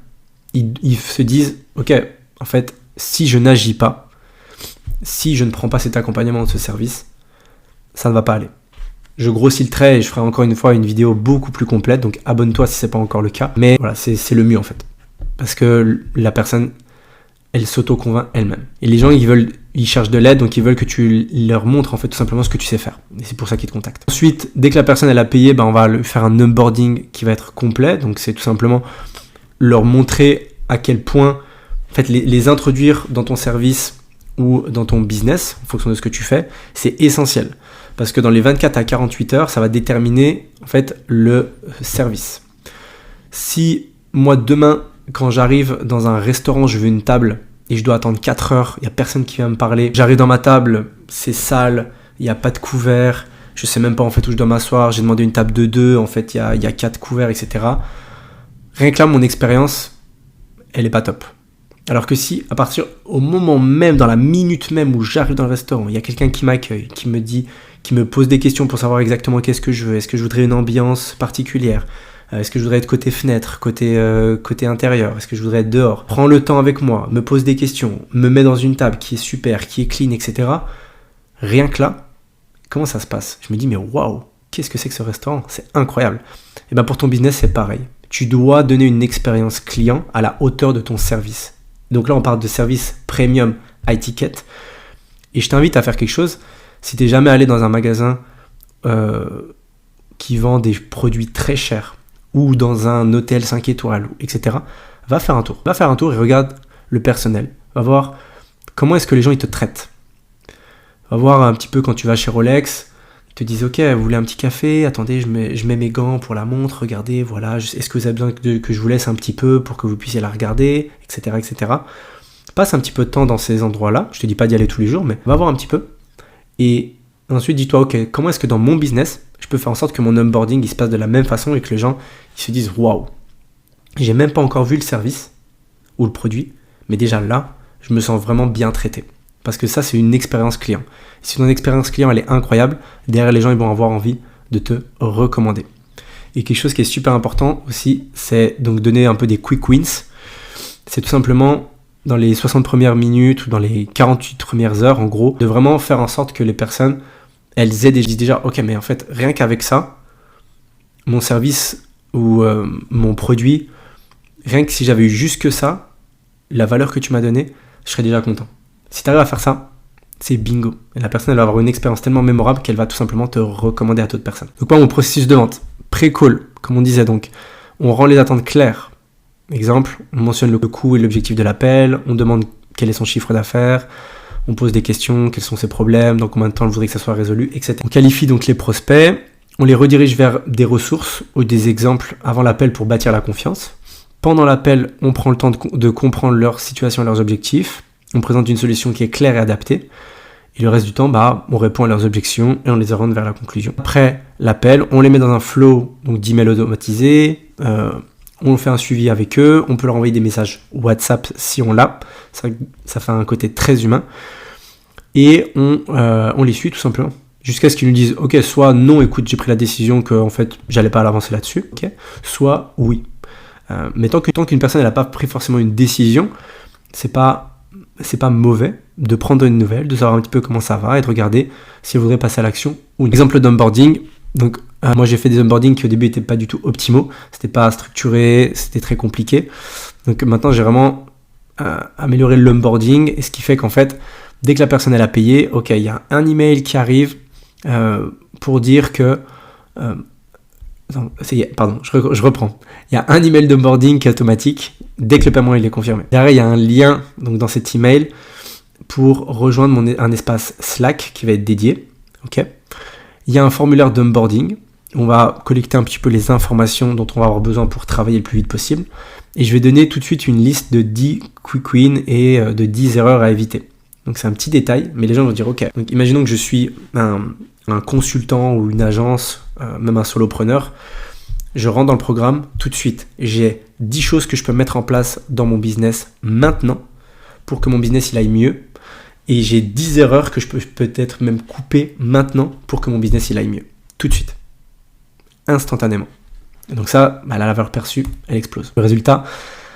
ils se disent ok, en fait si je n'agis pas, si je ne prends pas cet accompagnement de ce service, ça ne va pas aller. Je grossis le trait et je ferai encore une fois une vidéo beaucoup plus complète, donc abonne-toi si ce n'est pas encore le cas. Mais voilà, c'est le mieux en fait. Parce que la personne, elle s'auto-convainc elle-même. Et les gens, ils cherchent de l'aide, donc ils veulent que tu leur montres en fait tout simplement ce que tu sais faire. Et c'est pour ça qu'ils te contactent. Ensuite, dès que la personne elle a payé, on va lui faire un onboarding qui va être complet. Donc c'est tout simplement leur montrer à quel point, en fait, les introduire dans ton service ou dans ton business, en fonction de ce que tu fais, c'est essentiel. Parce que dans les 24 à 48 heures, ça va déterminer en fait le service. Si moi demain, quand j'arrive dans un restaurant, je veux une table et je dois attendre 4 heures, il n'y a personne qui vient me parler, j'arrive dans ma table, c'est sale, il n'y a pas de couvert, je sais même pas en fait où je dois m'asseoir, j'ai demandé une table de 2, en fait il y a 4 couverts, etc. Rien que là, mon expérience, elle est pas top. Alors que si, au moment même, dans la minute même où j'arrive dans le restaurant, il y a quelqu'un qui m'accueille, qui me pose des questions pour savoir exactement qu'est-ce que je veux, est-ce que je voudrais une ambiance particulière, est-ce que je voudrais être côté fenêtre, côté intérieur, est-ce que je voudrais être dehors, prends le temps avec moi, me pose des questions, me met dans une table qui est super, qui est clean, etc. Rien que là, comment ça se passe ? Je me dis mais waouh, qu'est-ce que c'est que ce restaurant ? C'est incroyable. Et pour ton business, c'est pareil. Tu dois donner une expérience client à la hauteur de ton service. Donc là, on parle de service premium high ticket. Et je t'invite à faire quelque chose. Si tu n'es jamais allé dans un magasin qui vend des produits très chers ou dans un hôtel 5 étoiles, etc., va faire un tour. Va faire un tour et regarde le personnel. Va voir comment est-ce que les gens ils te traitent. Va voir un petit peu quand tu vas chez Rolex. Ils te disent ok, vous voulez un petit café ? Attendez, je mets mes gants pour la montre. Regardez, voilà. Est-ce que vous avez besoin que je vous laisse un petit peu pour que vous puissiez la regarder, etc., etc. Passe un petit peu de temps dans ces endroits-là. Je te dis pas d'y aller tous les jours, mais va voir un petit peu. Et ensuite, dis-toi, ok, comment est-ce que dans mon business, je peux faire en sorte que mon onboarding il se passe de la même façon et que les gens ils se disent waouh, j'ai même pas encore vu le service ou le produit, mais déjà là, je me sens vraiment bien traité. Parce que ça, c'est une expérience client. Si ton expérience client elle est incroyable, derrière les gens ils vont avoir envie de te recommander. Et quelque chose qui est super important aussi, c'est donc donner un peu des quick wins. C'est tout simplement dans les 60 premières minutes ou dans les 48 premières heures, en gros, de vraiment faire en sorte que les personnes, elles aient déjà, ok, mais en fait, rien qu'avec ça, mon service ou mon produit, rien que si j'avais eu juste que ça, la valeur que tu m'as donnée, je serais déjà content. Si tu arrives à faire ça, c'est bingo. Et la personne, elle va avoir une expérience tellement mémorable qu'elle va tout simplement te recommander à d'autres personnes. Donc moi, mon processus de vente, pré-call, comme on disait donc, on rend les attentes claires. Exemple, on mentionne le coût et l'objectif de l'appel, on demande quel est son chiffre d'affaires, on pose des questions, quels sont ses problèmes, dans combien de temps je voudrais que ça soit résolu, etc. On qualifie donc les prospects, on les redirige vers des ressources ou des exemples avant l'appel pour bâtir la confiance. Pendant l'appel, on prend le temps de comprendre leur situation et leurs objectifs. On présente une solution qui est claire et adaptée. Et le reste du temps, on répond à leurs objections et on les oriente vers la conclusion. Après l'appel, on les met dans un flow d'emails automatisés. On fait un suivi avec eux. On peut leur envoyer des messages WhatsApp si on l'a. Ça fait un côté très humain. Et on les suit tout simplement. Jusqu'à ce qu'ils nous disent, ok, soit non, écoute, j'ai pris la décision que en fait, j'allais pas avancer là-dessus. Okay, soit oui. Mais tant qu'une personne n'a pas pris forcément une décision, c'est pas mauvais de prendre une nouvelle, de savoir un petit peu comment ça va et de regarder si elle voudrait passer à l'action. Ou exemple d'onboarding. Donc moi j'ai fait des onboardings qui au début n'étaient pas du tout optimaux, c'était pas structuré, c'était très compliqué. Donc maintenant j'ai vraiment amélioré l'onboarding, et ce qui fait qu'en fait dès que la personne elle a payé, ok, il y a un email qui arrive pour dire que je reprends. Il y a un email d'onboarding qui est automatique dès que le paiement il est confirmé. Derrière, il y a un lien donc dans cet email pour rejoindre un espace Slack qui va être dédié. Okay. Il y a un formulaire d'onboarding. On va collecter un petit peu les informations dont on va avoir besoin pour travailler le plus vite possible. Et je vais donner tout de suite une liste de 10 quick wins et de 10 erreurs à éviter. Donc c'est un petit détail, mais les gens vont dire ok. Donc imaginons que je suis un consultant ou une agence, même un solopreneur. Je rentre dans le programme tout de suite. J'ai 10 choses que je peux mettre en place dans mon business maintenant pour que mon business il aille mieux. Et j'ai 10 erreurs que je peux peut-être même couper maintenant pour que mon business il aille mieux. Tout de suite. Instantanément. Et donc ça, la valeur perçue, elle explose. Le résultat,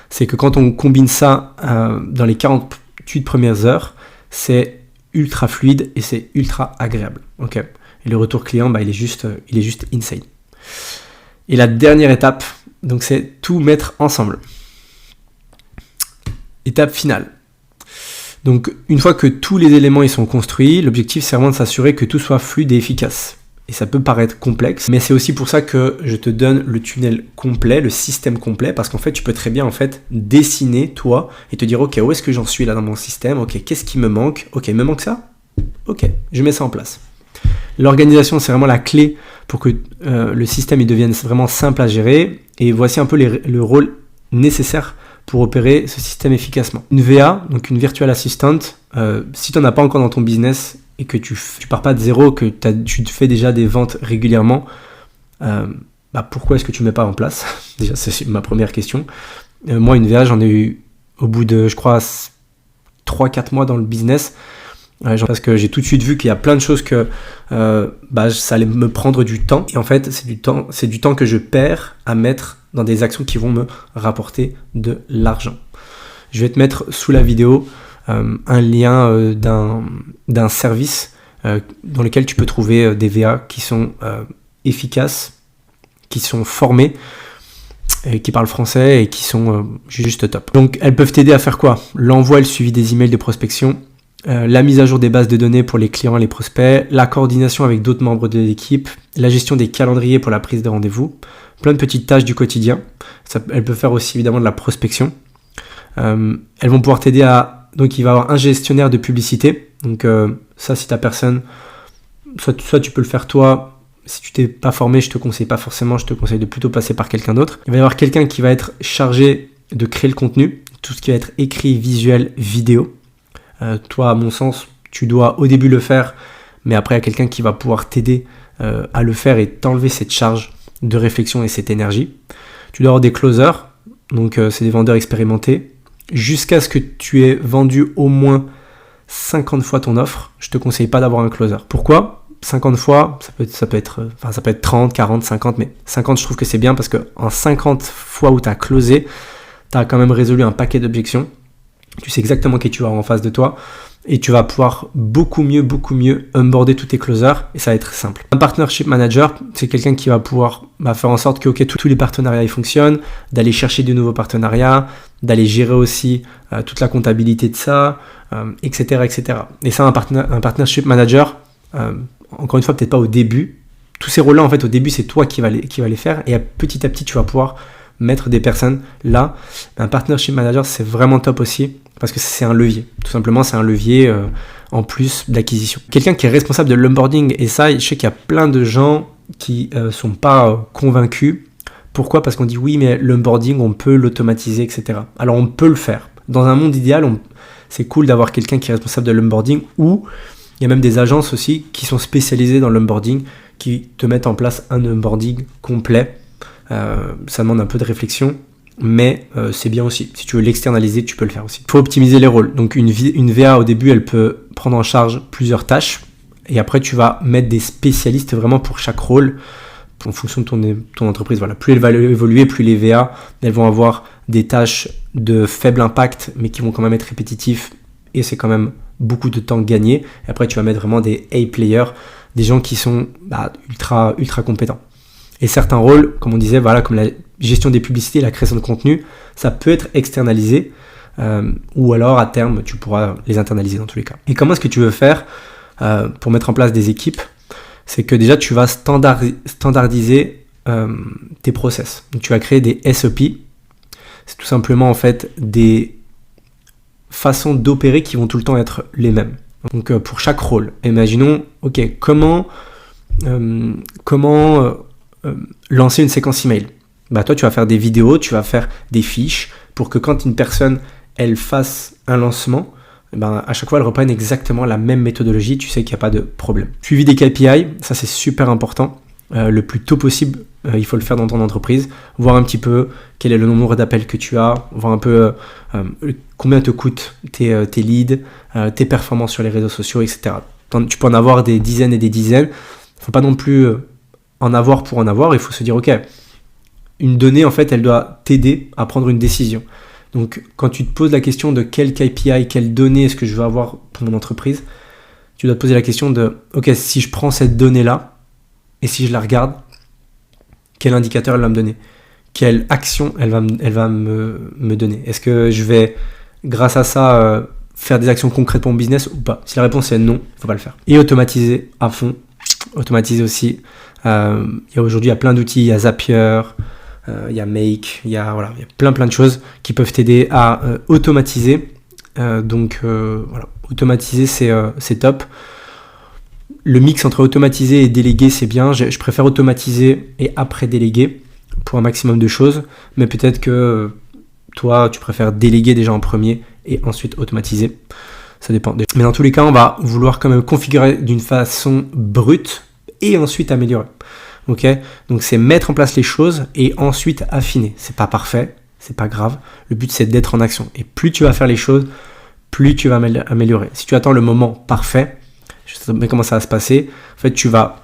c'est que quand on combine ça dans les 48 premières heures, c'est ultra fluide et c'est ultra agréable. Okay. Et le retour client, il est juste insane. Et la dernière étape, donc c'est tout mettre ensemble. Étape finale. Donc une fois que tous les éléments ils sont construits, l'objectif c'est vraiment de s'assurer que tout soit fluide et efficace. Et ça peut paraître complexe, mais c'est aussi pour ça que je te donne le tunnel complet, le système complet, parce qu'en fait tu peux très bien en fait dessiner toi et te dire ok, où est-ce que j'en suis là dans mon système, ok, qu'est-ce qui me manque, ok, il me manque ça, ok, je mets ça en place. L'organisation c'est vraiment la clé pour que le système il devienne vraiment simple à gérer, et voici un peu le rôle nécessaire pour opérer ce système efficacement. Une VA, donc une virtual assistant, si tu n'en as pas encore dans ton business et que tu pars pas de zéro, que tu fais déjà des ventes régulièrement, pourquoi est-ce que tu ne mets pas en place? Déjà, c'est ma première question. Moi, une VA, j'en ai eu au bout de, je crois, 3-4 mois dans le business, parce que j'ai tout de suite vu qu'il y a plein de choses que ça allait me prendre du temps. Et en fait, c'est du temps que je perds à mettre dans des actions qui vont me rapporter de l'argent. Je vais te mettre sous la vidéo un lien d'un service dans lequel tu peux trouver des VA qui sont efficaces, qui sont formés, qui parlent français et qui sont juste top. Donc elles peuvent t'aider à faire quoi? L'envoi et le suivi des emails de prospection, la mise à jour des bases de données pour les clients et les prospects, la coordination avec d'autres membres de l'équipe, la gestion des calendriers pour la prise de rendez-vous, plein de petites tâches du quotidien. Elles peuvent faire aussi évidemment de la prospection. Elles vont pouvoir t'aider donc il va y avoir un gestionnaire de publicité. Donc ça, si ta personne, soit tu peux le faire toi. Si tu t'es pas formé, je te conseille pas forcément, je te conseille de plutôt passer par quelqu'un d'autre. Il va y avoir quelqu'un qui va être chargé de créer le contenu, tout ce qui va être écrit, visuel, vidéo. Toi, à mon sens, tu dois au début le faire, mais après il y a quelqu'un qui va pouvoir t'aider à le faire et t'enlever cette charge de réflexion et cette énergie. Tu dois avoir des closers, donc c'est des vendeurs expérimentés. Jusqu'à ce que tu aies vendu au moins 50 fois ton offre, je te conseille pas d'avoir un closer. Pourquoi ? 50 fois, ça peut être 30, 40, 50, mais 50 je trouve que c'est bien parce que en 50 fois où tu as closé, tu as quand même résolu un paquet d'objections. Tu sais exactement qui tu as en face de toi et tu vas pouvoir beaucoup mieux onboarder tous tes closers et ça va être simple. Un partnership manager, c'est quelqu'un qui va pouvoir faire en sorte que tous les partenariats ils fonctionnent, d'aller chercher de nouveaux partenariats, d'aller gérer aussi toute la comptabilité de ça, etc., etc. Et ça, un partnership manager, encore une fois, peut-être pas au début. Tous ces rôles-là, en fait, au début, c'est toi qui va les faire et petit à petit, tu vas pouvoir mettre des personnes là. Un partnership manager, c'est vraiment top aussi parce que c'est un levier. Tout simplement, c'est un levier en plus d'acquisition. Quelqu'un qui est responsable de l'onboarding, et ça, je sais qu'il y a plein de gens qui sont pas convaincus. Pourquoi? Parce qu'on dit oui, mais l'onboarding, on peut l'automatiser, etc. Alors on peut le faire. Dans un monde idéal, c'est cool d'avoir quelqu'un qui est responsable de l'onboarding, ou il y a même des agences aussi qui sont spécialisées dans l'onboarding, qui te mettent en place un onboarding complet. Ça demande un peu de réflexion, mais c'est bien aussi. Si tu veux l'externaliser, tu peux le faire aussi. Il faut optimiser les rôles. Donc une VA au début, elle peut prendre en charge plusieurs tâches, et après tu vas mettre des spécialistes vraiment pour chaque rôle, en fonction de ton entreprise. Voilà. Plus elle va évoluer, plus les VA, elles vont avoir des tâches de faible impact, mais qui vont quand même être répétitifs, et c'est quand même beaucoup de temps gagné. Et après, tu vas mettre vraiment des A-players, des gens qui sont ultra compétents. Et certains rôles, comme on disait, voilà, comme la gestion des publicités, la création de contenu, ça peut être externalisé, ou alors à terme, tu pourras les internaliser dans tous les cas. Et comment est-ce que tu veux faire pour mettre en place des équipes? C'est que déjà, tu vas standardiser tes process. Donc, tu vas créer des SOP. C'est tout simplement en fait des façons d'opérer qui vont tout le temps être les mêmes. Donc pour chaque rôle, imaginons, ok, comment lancer une séquence email. Bah toi, tu vas faire des vidéos, tu vas faire des fiches pour que quand une personne elle fasse un lancement, à chaque fois elle reprenne exactement la même méthodologie. Tu sais qu'il n'y a pas de problème. Suivi des KPI, ça c'est super important. Le plus tôt possible, il faut le faire dans ton entreprise, voir un petit peu quel est le nombre d'appels que tu as, voir un peu combien te coûtent tes leads, tes performances sur les réseaux sociaux, etc. Tu peux en avoir des dizaines et des dizaines. Il ne faut pas non plus en avoir pour en avoir. Il faut se dire, ok, une donnée, en fait, elle doit t'aider à prendre une décision. Donc, quand tu te poses la question de quel KPI, quelle donnée est-ce que je veux avoir pour mon entreprise, tu dois te poser la question de, ok, si je prends cette donnée-là, et si je la regarde, quel indicateur elle va me donner? Quelle action elle va me donner? Est-ce que je vais, grâce à ça, faire des actions concrètes pour mon business ou pas? Si la réponse est non, il ne faut pas le faire. Et automatiser à fond. Automatiser aussi. Aujourd'hui, il y a plein d'outils. Il y a Zapier, il y a Make, il y a plein de choses qui peuvent t'aider à automatiser. Automatiser, c'est top. Le mix entre automatiser et déléguer, c'est bien. Je préfère automatiser et après déléguer pour un maximum de choses. Mais peut-être que toi, tu préfères déléguer déjà en premier et ensuite automatiser. Ça dépend. Mais dans tous les cas, on va vouloir quand même configurer d'une façon brute et ensuite améliorer. Ok ? Donc c'est mettre en place les choses et ensuite affiner. C'est pas parfait, c'est pas grave. Le but, c'est d'être en action. Et plus tu vas faire les choses, plus tu vas améliorer. Si tu attends le moment parfait, je sais pas comment ça va se passer. En fait, tu vas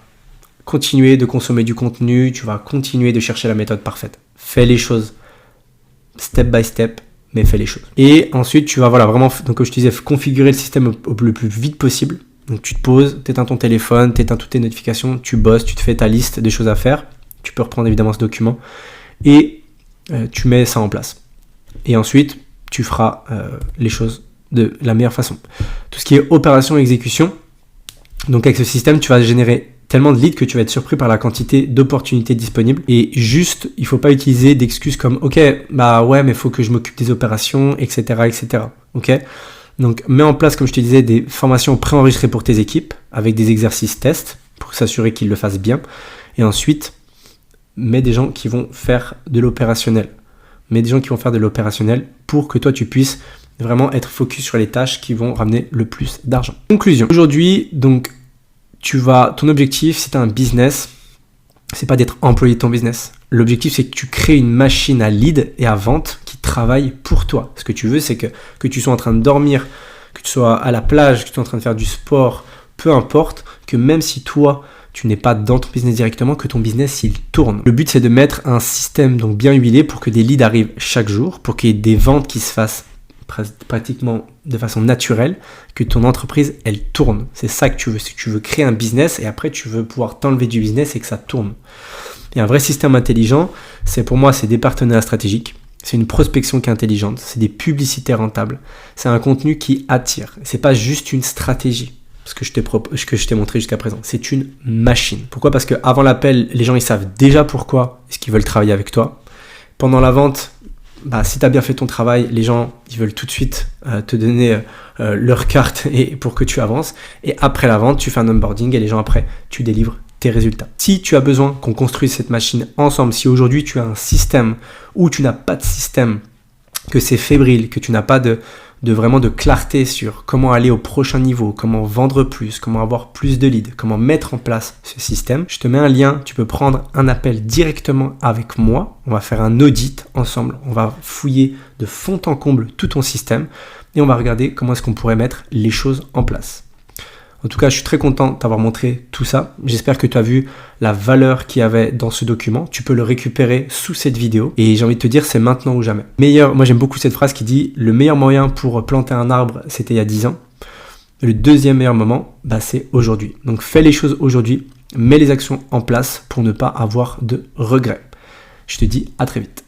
continuer de consommer du contenu, tu vas continuer de chercher la méthode parfaite. Fais les choses step by step, mais fais les choses. Et ensuite, tu vas vraiment, donc comme je te disais, configurer le système le plus vite possible. Donc tu te poses, tu éteins ton téléphone, tu éteins toutes tes notifications, tu bosses, tu te fais ta liste des choses à faire. Tu peux reprendre évidemment ce document et tu mets ça en place. Et ensuite, tu feras les choses de la meilleure façon. Tout ce qui est opération et exécution, donc avec ce système, tu vas générer tellement de leads que tu vas être surpris par la quantité d'opportunités disponibles. Et juste, il ne faut pas utiliser d'excuses comme « Ok, bah ouais, mais il faut que je m'occupe des opérations, etc. etc. » Ok ? Donc, mets en place, comme je te disais, des formations préenregistrées pour tes équipes avec des exercices tests pour s'assurer qu'ils le fassent bien. Et ensuite, mets des gens qui vont faire de l'opérationnel. Mets des gens qui vont faire de l'opérationnel pour que toi, tu puisses vraiment être focus sur les tâches qui vont ramener le plus d'argent. Conclusion. Aujourd'hui, donc, ton objectif, si tu as un business, c'est pas d'être employé de ton business. L'objectif, c'est que tu crées une machine à lead et à vente qui travaille pour toi. Ce que tu veux, c'est que tu sois en train de dormir, que tu sois à la plage, que tu sois en train de faire du sport, peu importe, que même si toi, tu n'es pas dans ton business directement, que ton business, il tourne. Le but, c'est de mettre un système donc bien huilé pour que des leads arrivent chaque jour, pour qu'il y ait des ventes qui se fassent pratiquement de façon naturelle, que ton entreprise, elle tourne. C'est ça que tu veux. Tu veux créer un business et après, tu veux pouvoir t'enlever du business et que ça tourne. Et un vrai système intelligent, pour moi, c'est des partenariats stratégiques. C'est une prospection qui est intelligente. C'est des publicités rentables. C'est un contenu qui attire. C'est pas juste une stratégie. Ce que je t'ai montré jusqu'à présent. C'est une machine. Pourquoi ? Parce qu'avant l'appel, les gens, ils savent déjà pourquoi est-ce qu'ils veulent travailler avec toi. Pendant la vente, si tu as bien fait ton travail, les gens, ils veulent tout de suite te donner leur carte pour que tu avances. Et après la vente, tu fais un onboarding et les gens, après, tu délivres tes résultats. Si tu as besoin qu'on construise cette machine ensemble, si aujourd'hui tu as un système ou tu n'as pas de système, que c'est fébrile, que tu n'as pas de vraiment de clarté sur comment aller au prochain niveau, comment vendre plus, comment avoir plus de leads, comment mettre en place ce système, je te mets un lien, tu peux prendre un appel directement avec moi, on va faire un audit ensemble, on va fouiller de fond en comble tout ton système et on va regarder comment est-ce qu'on pourrait mettre les choses en place. En tout cas, je suis très content de t'avoir montré tout ça. J'espère que tu as vu la valeur qu'il y avait dans ce document. Tu peux le récupérer sous cette vidéo. Et j'ai envie de te dire, c'est maintenant ou jamais. Moi j'aime beaucoup cette phrase qui dit « Le meilleur moyen pour planter un arbre, c'était il y a 10 ans. Le deuxième meilleur moment, c'est aujourd'hui. » Donc fais les choses aujourd'hui, mets les actions en place pour ne pas avoir de regrets. Je te dis à très vite.